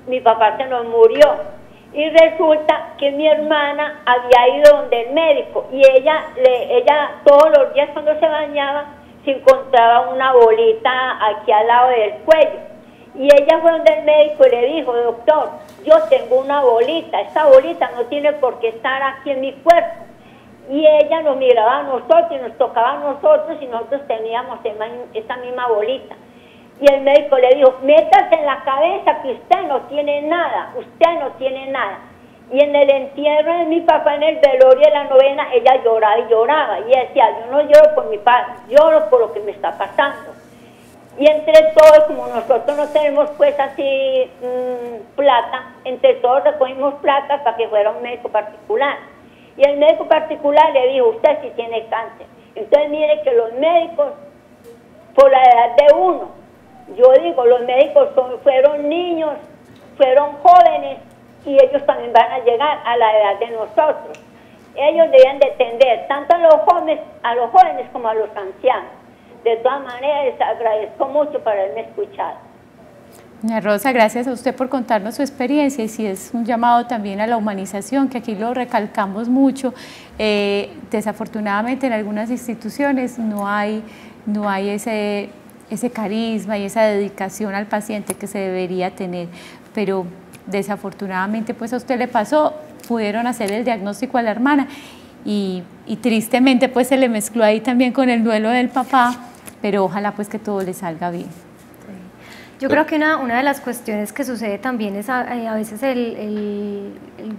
mi papá se nos murió. Y resulta que mi hermana había ido donde el médico y ella todos los días cuando se bañaba se encontraba una bolita aquí al lado del cuello. Y ella fue donde el médico y le dijo: doctor, yo tengo una bolita, esta bolita no tiene por qué estar aquí en mi cuerpo. Y ella nos miraba a nosotros y nos tocaba a nosotros y nosotros teníamos esa misma bolita. Y el médico le dijo: métase en la cabeza que usted no tiene nada, usted no tiene nada. Y en el entierro de mi papá, en el velorio de la novena, ella lloraba y lloraba. Y ella decía: yo no lloro por mi padre, lloro por lo que me está pasando. Y entre todos, como nosotros no tenemos pues así plata, entre todos recogimos plata para que fuera un médico particular. Y el médico particular le dijo: usted sí tiene cáncer. Entonces mire que los médicos, por la edad de uno, yo digo, los médicos fueron niños, fueron jóvenes, y ellos también van a llegar a la edad de nosotros. Ellos deben de atender tanto a los jóvenes como a los ancianos. De todas maneras, les agradezco mucho por haberme escuchado. Doña Rosa, gracias a usted por contarnos su experiencia, y sí es un llamado también a la humanización, que aquí lo recalcamos mucho. Desafortunadamente en algunas instituciones no hay ese carisma y esa dedicación al paciente que se debería tener, pero desafortunadamente pues a usted le pasó, pudieron hacer el diagnóstico a la hermana y tristemente pues se le mezcló ahí también con el duelo del papá, pero ojalá pues que todo le salga bien. Yo creo que una de las cuestiones que sucede también es a veces el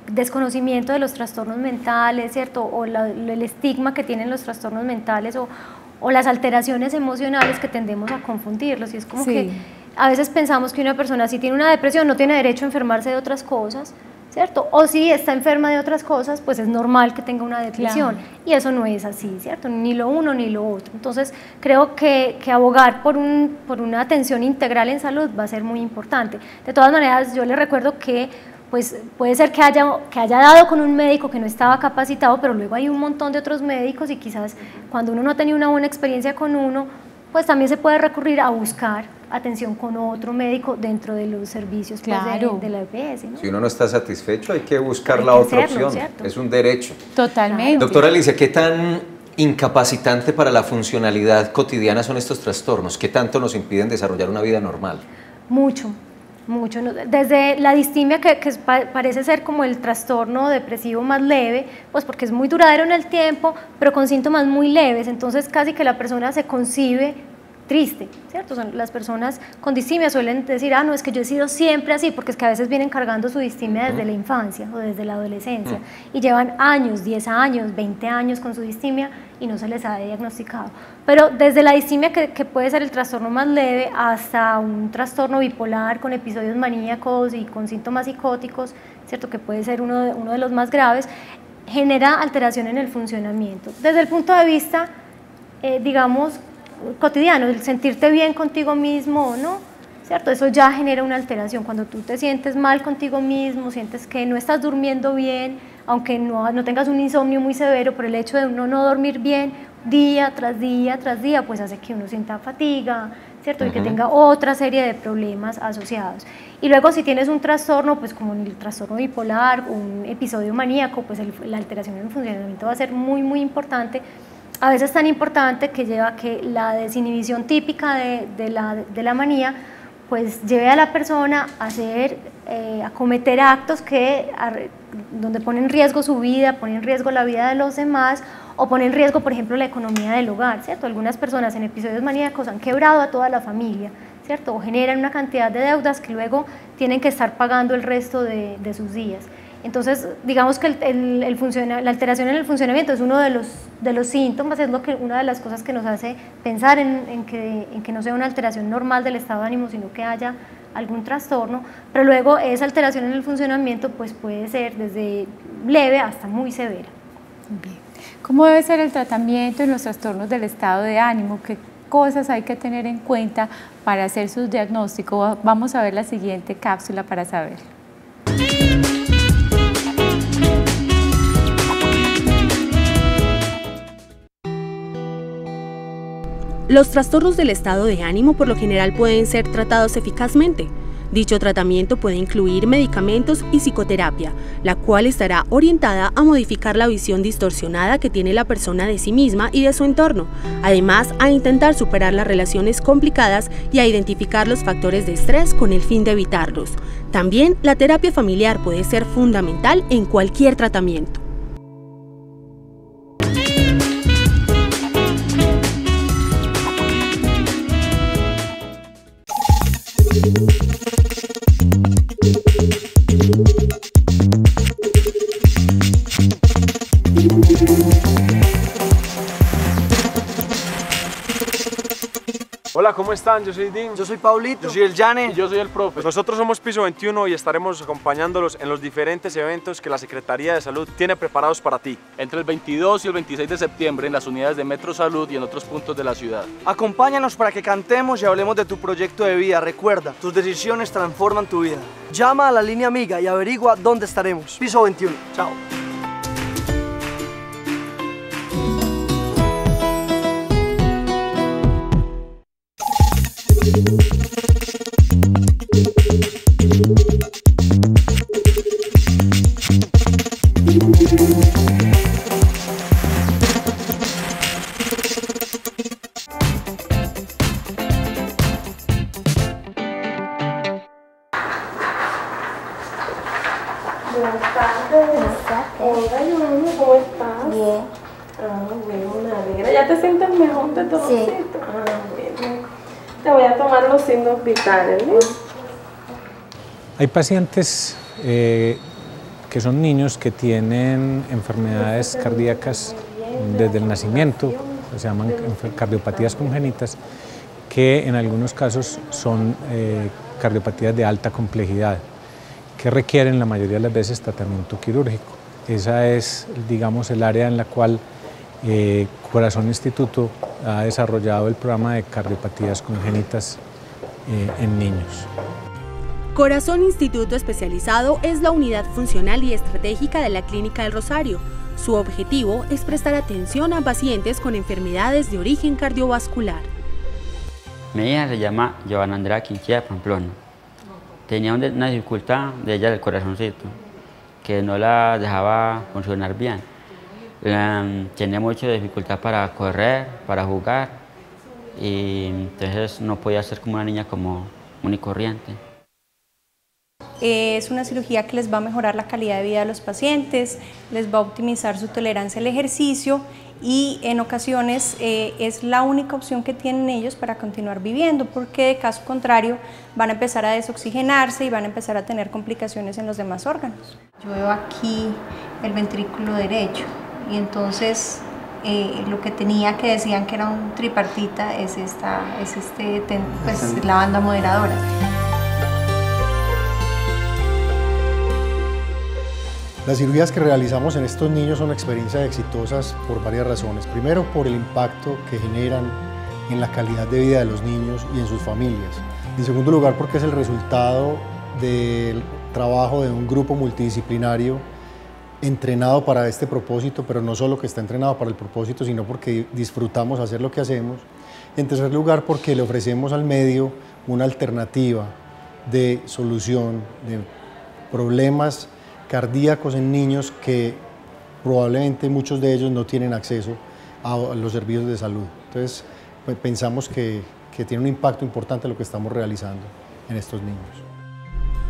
desconocimiento de los trastornos mentales, ¿cierto? O el estigma que tienen los trastornos mentales o las alteraciones emocionales, que tendemos a confundirlos, y es como que a veces pensamos que una persona, si tiene una depresión, no tiene derecho a enfermarse de otras cosas, ¿cierto? O si está enferma de otras cosas, pues es normal que tenga una depresión, y eso no es así, ¿cierto? Ni lo uno ni lo otro. Entonces creo que abogar por una atención integral en salud va a ser muy importante. De todas maneras, yo le recuerdo que pues puede ser que haya dado con un médico que no estaba capacitado, pero luego hay un montón de otros médicos, y quizás cuando uno no ha tenido una buena experiencia con uno, pues también se puede recurrir a buscar atención con otro médico dentro de los servicios pues, de la EPS, ¿no? Si uno no está satisfecho, hay que buscar la otra opción, ¿cierto? Es un derecho. Totalmente. Doctora Alicia, ¿qué tan incapacitante para la funcionalidad cotidiana son estos trastornos? ¿Qué tanto nos impiden desarrollar una vida normal? Mucho. Desde la distimia, que parece ser como el trastorno depresivo más leve, pues porque es muy duradero en el tiempo, pero con síntomas muy leves, entonces casi que la persona se concibe triste, ¿cierto? Las personas con distimia suelen decir: no, es que yo he sido siempre así, porque es que a veces vienen cargando su distimia desde la infancia o desde la adolescencia, y llevan años, 10 años, 20 años con su distimia y no se les ha diagnosticado. Pero desde la distimia, que puede ser el trastorno más leve, hasta un trastorno bipolar con episodios maníacos y con síntomas psicóticos, ¿cierto? Que puede ser uno de los más graves, genera alteración en el funcionamiento. Desde el punto de vista, digamos, cotidiano, el sentirte bien contigo mismo o no, ¿cierto? Eso ya genera una alteración. Cuando tú te sientes mal contigo mismo, sientes que no estás durmiendo bien, aunque no tengas un insomnio muy severo, por el hecho de uno no dormir bien día tras día tras día, pues hace que uno sienta fatiga, ¿cierto? Y que tenga otra serie de problemas asociados. Y luego si tienes un trastorno, pues como el trastorno bipolar, un episodio maníaco, pues la alteración en el funcionamiento va a ser muy, muy importante. A veces tan importante que lleva a que la desinhibición típica de la manía pues lleve a la persona a cometer actos donde pone en riesgo su vida, pone en riesgo la vida de los demás o pone en riesgo, por ejemplo, la economía del hogar, ¿cierto? Algunas personas en episodios maníacos han quebrado a toda la familia, ¿cierto? O generan una cantidad de deudas que luego tienen que estar pagando el resto de sus días. Entonces, digamos que la alteración en el funcionamiento es uno de los síntomas, es una de las cosas que nos hace pensar en que no sea una alteración normal del estado de ánimo, sino que haya algún trastorno, pero luego esa alteración en el funcionamiento pues puede ser desde leve hasta muy severa. Bien. ¿Cómo debe ser el tratamiento en los trastornos del estado de ánimo? ¿Qué cosas hay que tener en cuenta para hacer su diagnóstico? Vamos a ver la siguiente cápsula para saber. Los trastornos del estado de ánimo por lo general pueden ser tratados eficazmente. Dicho tratamiento puede incluir medicamentos y psicoterapia, la cual estará orientada a modificar la visión distorsionada que tiene la persona de sí misma y de su entorno, además a intentar superar las relaciones complicadas y a identificar los factores de estrés con el fin de evitarlos. También la terapia familiar puede ser fundamental en cualquier tratamiento. Hola, ¿cómo están? Yo soy Dean. Yo soy Paulito. Yo soy el Jane. Y yo soy el profe. Pues nosotros somos Piso 21 y estaremos acompañándolos en los diferentes eventos que la Secretaría de Salud tiene preparados para ti. Entre el 22 y el 26 de septiembre en las unidades de Metro Salud y en otros puntos de la ciudad. Acompáñanos para que cantemos y hablemos de tu proyecto de vida. Recuerda, tus decisiones transforman tu vida. Llama a la línea amiga y averigua dónde estaremos. Piso 21. Chao. Buenas tardes. Hola, Joana, ¿cómo estás? Bien. Bueno, me alegra. ¿Ya te sientes mejor de todo? Sí. Bueno. Te voy a tomar los signos vitales. Hay pacientes que son niños que tienen enfermedades cardíacas desde el nacimiento, se llaman cardiopatías congénitas, que en algunos casos son cardiopatías de alta complejidad, que requieren la mayoría de las veces tratamiento quirúrgico. Esa es, digamos, el área en la cual Corazón Instituto ha desarrollado el programa de cardiopatías congénitas en niños. Corazón Instituto Especializado es la unidad funcional y estratégica de la Clínica del Rosario. Su objetivo es prestar atención a pacientes con enfermedades de origen cardiovascular. Mi hija se llama Joana Andrea Quinchilla Pamplona. Tenía una dificultad de ella del corazoncito, que no la dejaba funcionar bien. Tenía mucha dificultad para correr, para jugar, y entonces no podía ser como una niña común y corriente. Es una cirugía que les va a mejorar la calidad de vida de los pacientes, les va a optimizar su tolerancia al ejercicio y en ocasiones es la única opción que tienen ellos para continuar viviendo, porque de caso contrario van a empezar a desoxigenarse y van a empezar a tener complicaciones en los demás órganos. Yo veo aquí el ventrículo derecho y entonces lo que tenía que decían que era un tripartita es la banda moderadora. Las cirugías que realizamos en estos niños son experiencias exitosas por varias razones. Primero, por el impacto que generan en la calidad de vida de los niños y en sus familias, En segundo lugar, porque es el resultado del trabajo de un grupo multidisciplinario entrenado para este propósito, pero no solo que está entrenado para el propósito, sino porque disfrutamos hacer lo que hacemos. En tercer lugar, porque le ofrecemos al medio una alternativa de solución de problemas cardíacos en niños que probablemente muchos de ellos no tienen acceso a los servicios de salud. Entonces, pues, pensamos que tiene un impacto importante lo que estamos realizando en estos niños.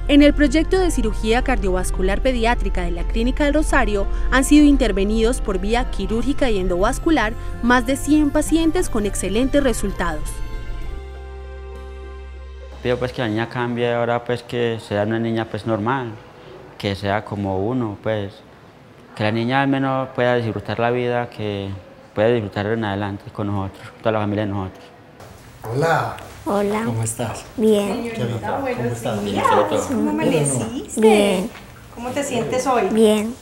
En el proyecto de cirugía cardiovascular pediátrica de la Clínica del Rosario han sido intervenidos por vía quirúrgica y endovascular más de 100 pacientes con excelentes resultados. Pido pues que la niña cambie ahora, pues que sea una niña pues normal, que sea como uno, pues que la niña al menos pueda disfrutar la vida, que pueda disfrutar en adelante con nosotros, toda la familia de nosotros. Hola. Hola. ¿Cómo estás? Bien. Qué bien. ¿Cómo estás? ¿Cómo amaneciste? Bien. ¿Cómo te sientes hoy? Bien.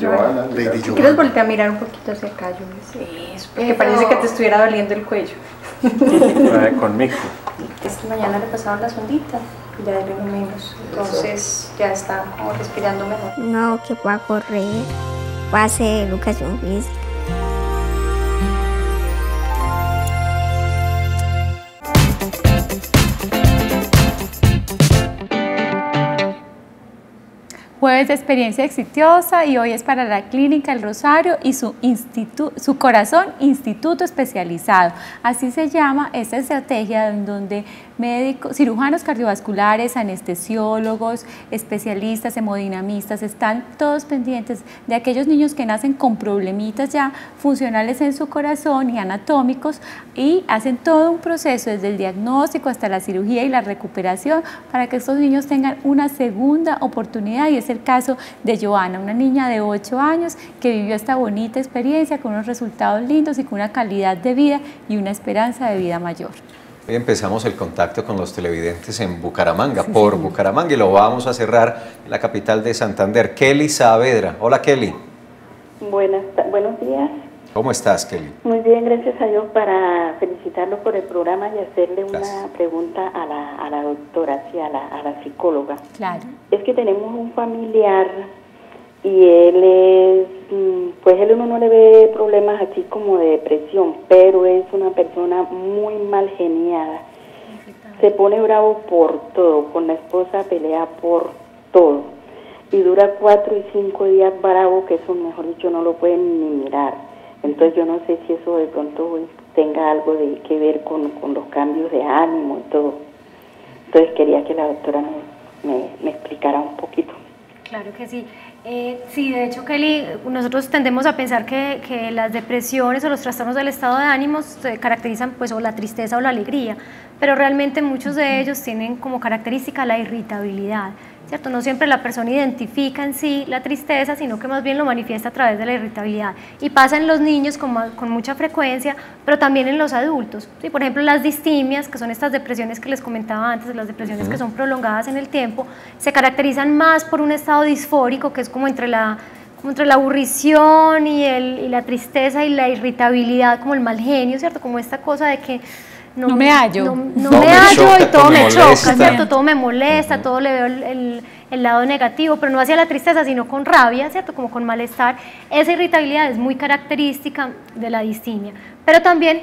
Joana, Lady Si Joana. quieres voltear a mirar un poquito hacia acá, yo eso, porque parece que te estuviera doliendo el cuello. Conmigo. Esta mañana le pasaron la sondita y ya duele menos, entonces ya está como respirando mejor. No, que pueda correr, pueda hacer educación física. Jueves de experiencia exitosa y hoy es para la Clínica El Rosario y su corazón instituto especializado. Así se llama esta estrategia en donde médicos, cirujanos cardiovasculares, anestesiólogos, especialistas, hemodinamistas, están todos pendientes de aquellos niños que nacen con problemitas ya funcionales en su corazón y anatómicos y hacen todo un proceso desde el diagnóstico hasta la cirugía y la recuperación para que estos niños tengan una segunda oportunidad, y es el caso de Joana, una niña de 8 años que vivió esta bonita experiencia con unos resultados lindos y con una calidad de vida y una esperanza de vida mayor. Hoy empezamos el contacto con los televidentes en Bucaramanga, por Bucaramanga, y lo vamos a cerrar en la capital de Santander. Kelly Saavedra. Hola, Kelly. Buenos días. ¿Cómo estás, Kelly? Muy bien, gracias a Dios, para felicitarlo por el programa y hacerle una pregunta a la doctora, sí, a la psicóloga. Claro. Es que tenemos un familiar y él es, pues él uno no le ve problemas así como de depresión, pero es una persona muy mal geniada. Se pone bravo por todo, con la esposa pelea por todo y dura 4 y 5 días bravo, que eso mejor dicho no lo pueden ni mirar. Entonces yo no sé si eso de pronto tenga algo que ver con los cambios de ánimo y todo. Entonces quería que la doctora me explicara un poquito. Claro que sí. Sí, de hecho, Kelly, nosotros tendemos a pensar que las depresiones o los trastornos del estado de ánimo se caracterizan pues o la tristeza o la alegría, pero realmente muchos de ellos tienen como característica la irritabilidad, ¿cierto? No siempre la persona identifica en sí la tristeza, sino que más bien lo manifiesta a través de la irritabilidad, y pasa en los niños con mucha frecuencia, pero también en los adultos, ¿sí? Por ejemplo, las distimias, que son estas depresiones que les comentaba antes, las depresiones que son prolongadas en el tiempo, se caracterizan más por un estado disfórico, que es como entre la aburrición y la tristeza y la irritabilidad, como el mal genio, ¿cierto? Como esta cosa de que no me hallo, no me hallo y todo me choca, ¿cierto? Todo me molesta, todo le veo el lado negativo, pero no hacia la tristeza, sino con rabia, ¿cierto? Como con malestar. Esa irritabilidad es muy característica de la distimia, pero también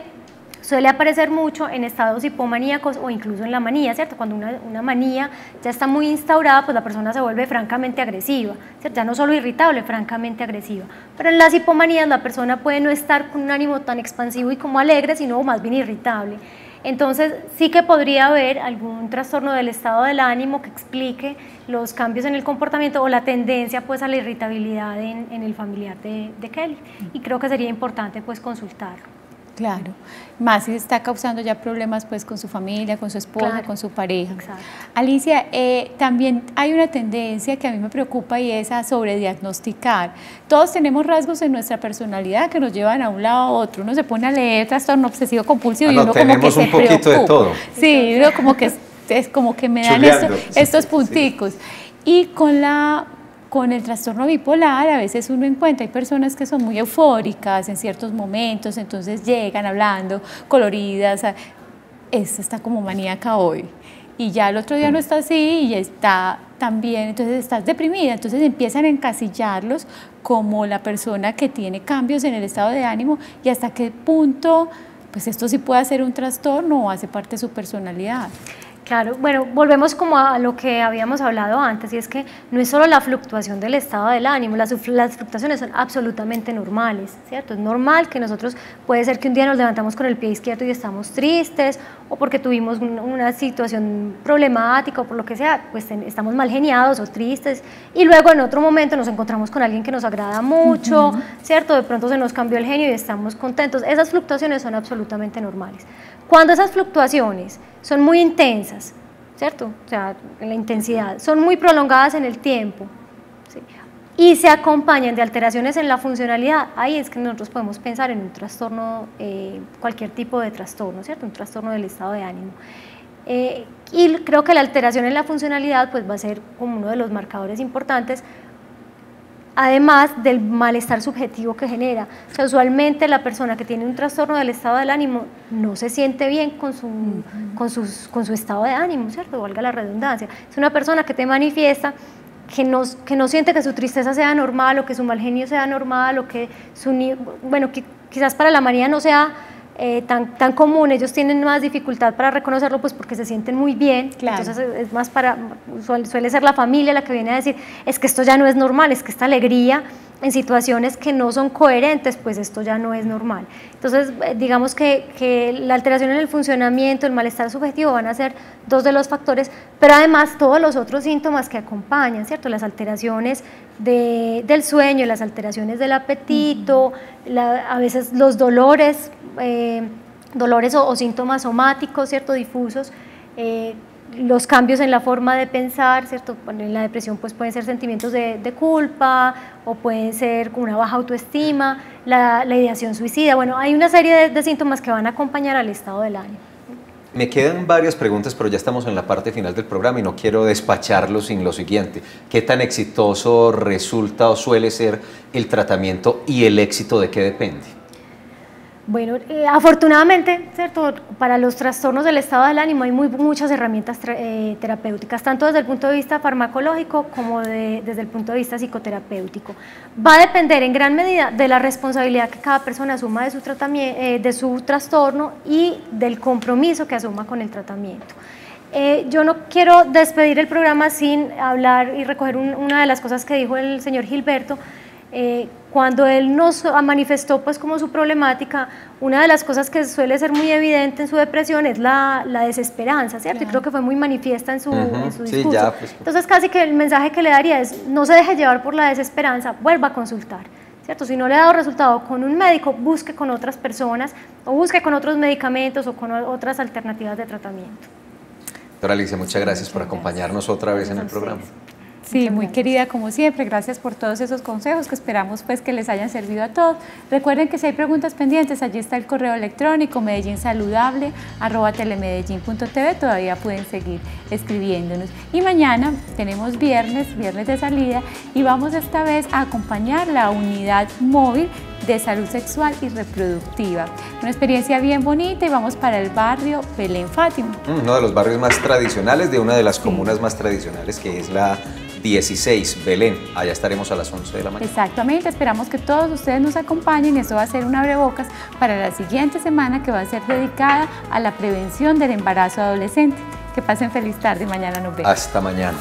suele aparecer mucho en estados hipomaníacos o incluso en la manía, ¿cierto? Cuando una manía ya está muy instaurada, pues la persona se vuelve francamente agresiva, ¿cierto? Ya no solo irritable, francamente agresiva. Pero en las hipomanías la persona puede no estar con un ánimo tan expansivo y como alegre, sino más bien irritable. Entonces sí que podría haber algún trastorno del estado del ánimo que explique los cambios en el comportamiento o la tendencia pues a la irritabilidad en el familiar de Kelly, y creo que sería importante pues consultarlo. Claro, más si está causando ya problemas pues con su familia, con su esposa, claro, con su pareja. Exacto. Alicia, también hay una tendencia que a mí me preocupa y es a sobrediagnosticar. Todos tenemos rasgos en nuestra personalidad que nos llevan a un lado a otro. Uno se pone a leer trastorno obsesivo compulsivo y uno como que se preocupa. Tenemos un poquito de todo. Sí, uno como que es como que me dan estos punticos. Y con el trastorno bipolar a veces uno encuentra, hay personas que son muy eufóricas en ciertos momentos, entonces llegan hablando coloridas, esta está como maníaca hoy. y ya el otro día no está así y está también, entonces estás deprimida, entonces empiezan a encasillarlos como la persona que tiene cambios en el estado de ánimo y hasta qué punto pues esto sí puede ser un trastorno o hace parte de su personalidad. Claro, bueno, volvemos como a lo que habíamos hablado antes, y es que no es solo la fluctuación del estado del ánimo, las fluctuaciones son absolutamente normales, ¿cierto? Es normal que nosotros, puede ser que un día nos levantamos con el pie izquierdo y estamos tristes, o porque tuvimos una situación problemática o por lo que sea, pues estamos mal geniados o tristes, y luego en otro momento nos encontramos con alguien que nos agrada mucho, ¿cierto? De pronto se nos cambió el genio y estamos contentos. Esas fluctuaciones son absolutamente normales. Cuando esas fluctuaciones son muy intensas, ¿cierto? O sea, la intensidad, son muy prolongadas en el tiempo, ¿sí? Y se acompañan de alteraciones en la funcionalidad, ahí es que nosotros podemos pensar en un trastorno, cualquier tipo de trastorno, ¿cierto? Un trastorno del estado de ánimo. Y creo que la alteración en la funcionalidad pues va a ser como uno de los marcadores importantes, además del malestar subjetivo que genera. O sea, usualmente la persona que tiene un trastorno del estado del ánimo no se siente bien con su estado de ánimo, ¿cierto? Valga la redundancia. Es una persona que te manifiesta que no siente que su tristeza sea normal o que su mal genio sea normal o que bueno, que quizás para la mayoría no sea tan común, ellos tienen más dificultad para reconocerlo pues porque se sienten muy bien, claro. Entonces es más suele ser la familia la que viene a decir, es que esto ya no es normal, es que esta alegría en situaciones que no son coherentes, pues esto ya no es normal. Entonces digamos que la alteración en el funcionamiento, el malestar subjetivo van a ser dos de los factores, pero además todos los otros síntomas que acompañan, ¿cierto? Las alteraciones del sueño, las alteraciones del apetito, a veces los dolores o síntomas somáticos, ¿cierto? Difusos, los cambios en la forma de pensar, ¿cierto? En la depresión pues pueden ser sentimientos de culpa o pueden ser una baja autoestima, la ideación suicida. Bueno, hay una serie de síntomas que van a acompañar al estado del ánimo. Me quedan varias preguntas, pero ya estamos en la parte final del programa y no quiero despacharlo sin lo siguiente. ¿Qué tan exitoso resulta o suele ser el tratamiento y el éxito de qué depende? Bueno, afortunadamente, ¿cierto? Para los trastornos del estado del ánimo hay muchas herramientas terapéuticas, tanto desde el punto de vista farmacológico como desde el punto de vista psicoterapéutico. Va a depender en gran medida de la responsabilidad que cada persona asuma de su trastorno y del compromiso que asuma con el tratamiento. Yo no quiero despedir el programa sin hablar y recoger una de las cosas que dijo el señor Gilberto. Cuando él nos manifestó pues como su problemática, una de las cosas que suele ser muy evidente en su depresión es la desesperanza, ¿cierto? Claro. Y creo que fue muy manifiesta en su discurso. Sí, ya, pues. Entonces casi que el mensaje que le daría es, no se deje llevar por la desesperanza, vuelva a consultar, ¿cierto? Si no le ha dado resultado con un médico, busque con otras personas o busque con otros medicamentos o con otras alternativas de tratamiento. Doctora Alicia, muchas gracias por acompañarnos otra vez en el programa. Sí, muy querida como siempre, gracias por todos esos consejos que esperamos pues que les hayan servido a todos. Recuerden que si hay preguntas pendientes, allí está el correo electrónico medellinsaludable@telemedellin.tv, todavía pueden seguir escribiéndonos. Y mañana tenemos viernes de salida y vamos esta vez a acompañar la unidad móvil de salud sexual y reproductiva. Una experiencia bien bonita y vamos para el barrio Belén Fátima. Uno de los barrios más tradicionales, de una de las comunas más tradicionales que es la 16, Belén. Allá estaremos a las 11 de la mañana. Exactamente, esperamos que todos ustedes nos acompañen. Esto va a ser un abrebocas para la siguiente semana que va a ser dedicada a la prevención del embarazo adolescente. Que pasen feliz tarde, mañana nos vemos. Hasta mañana.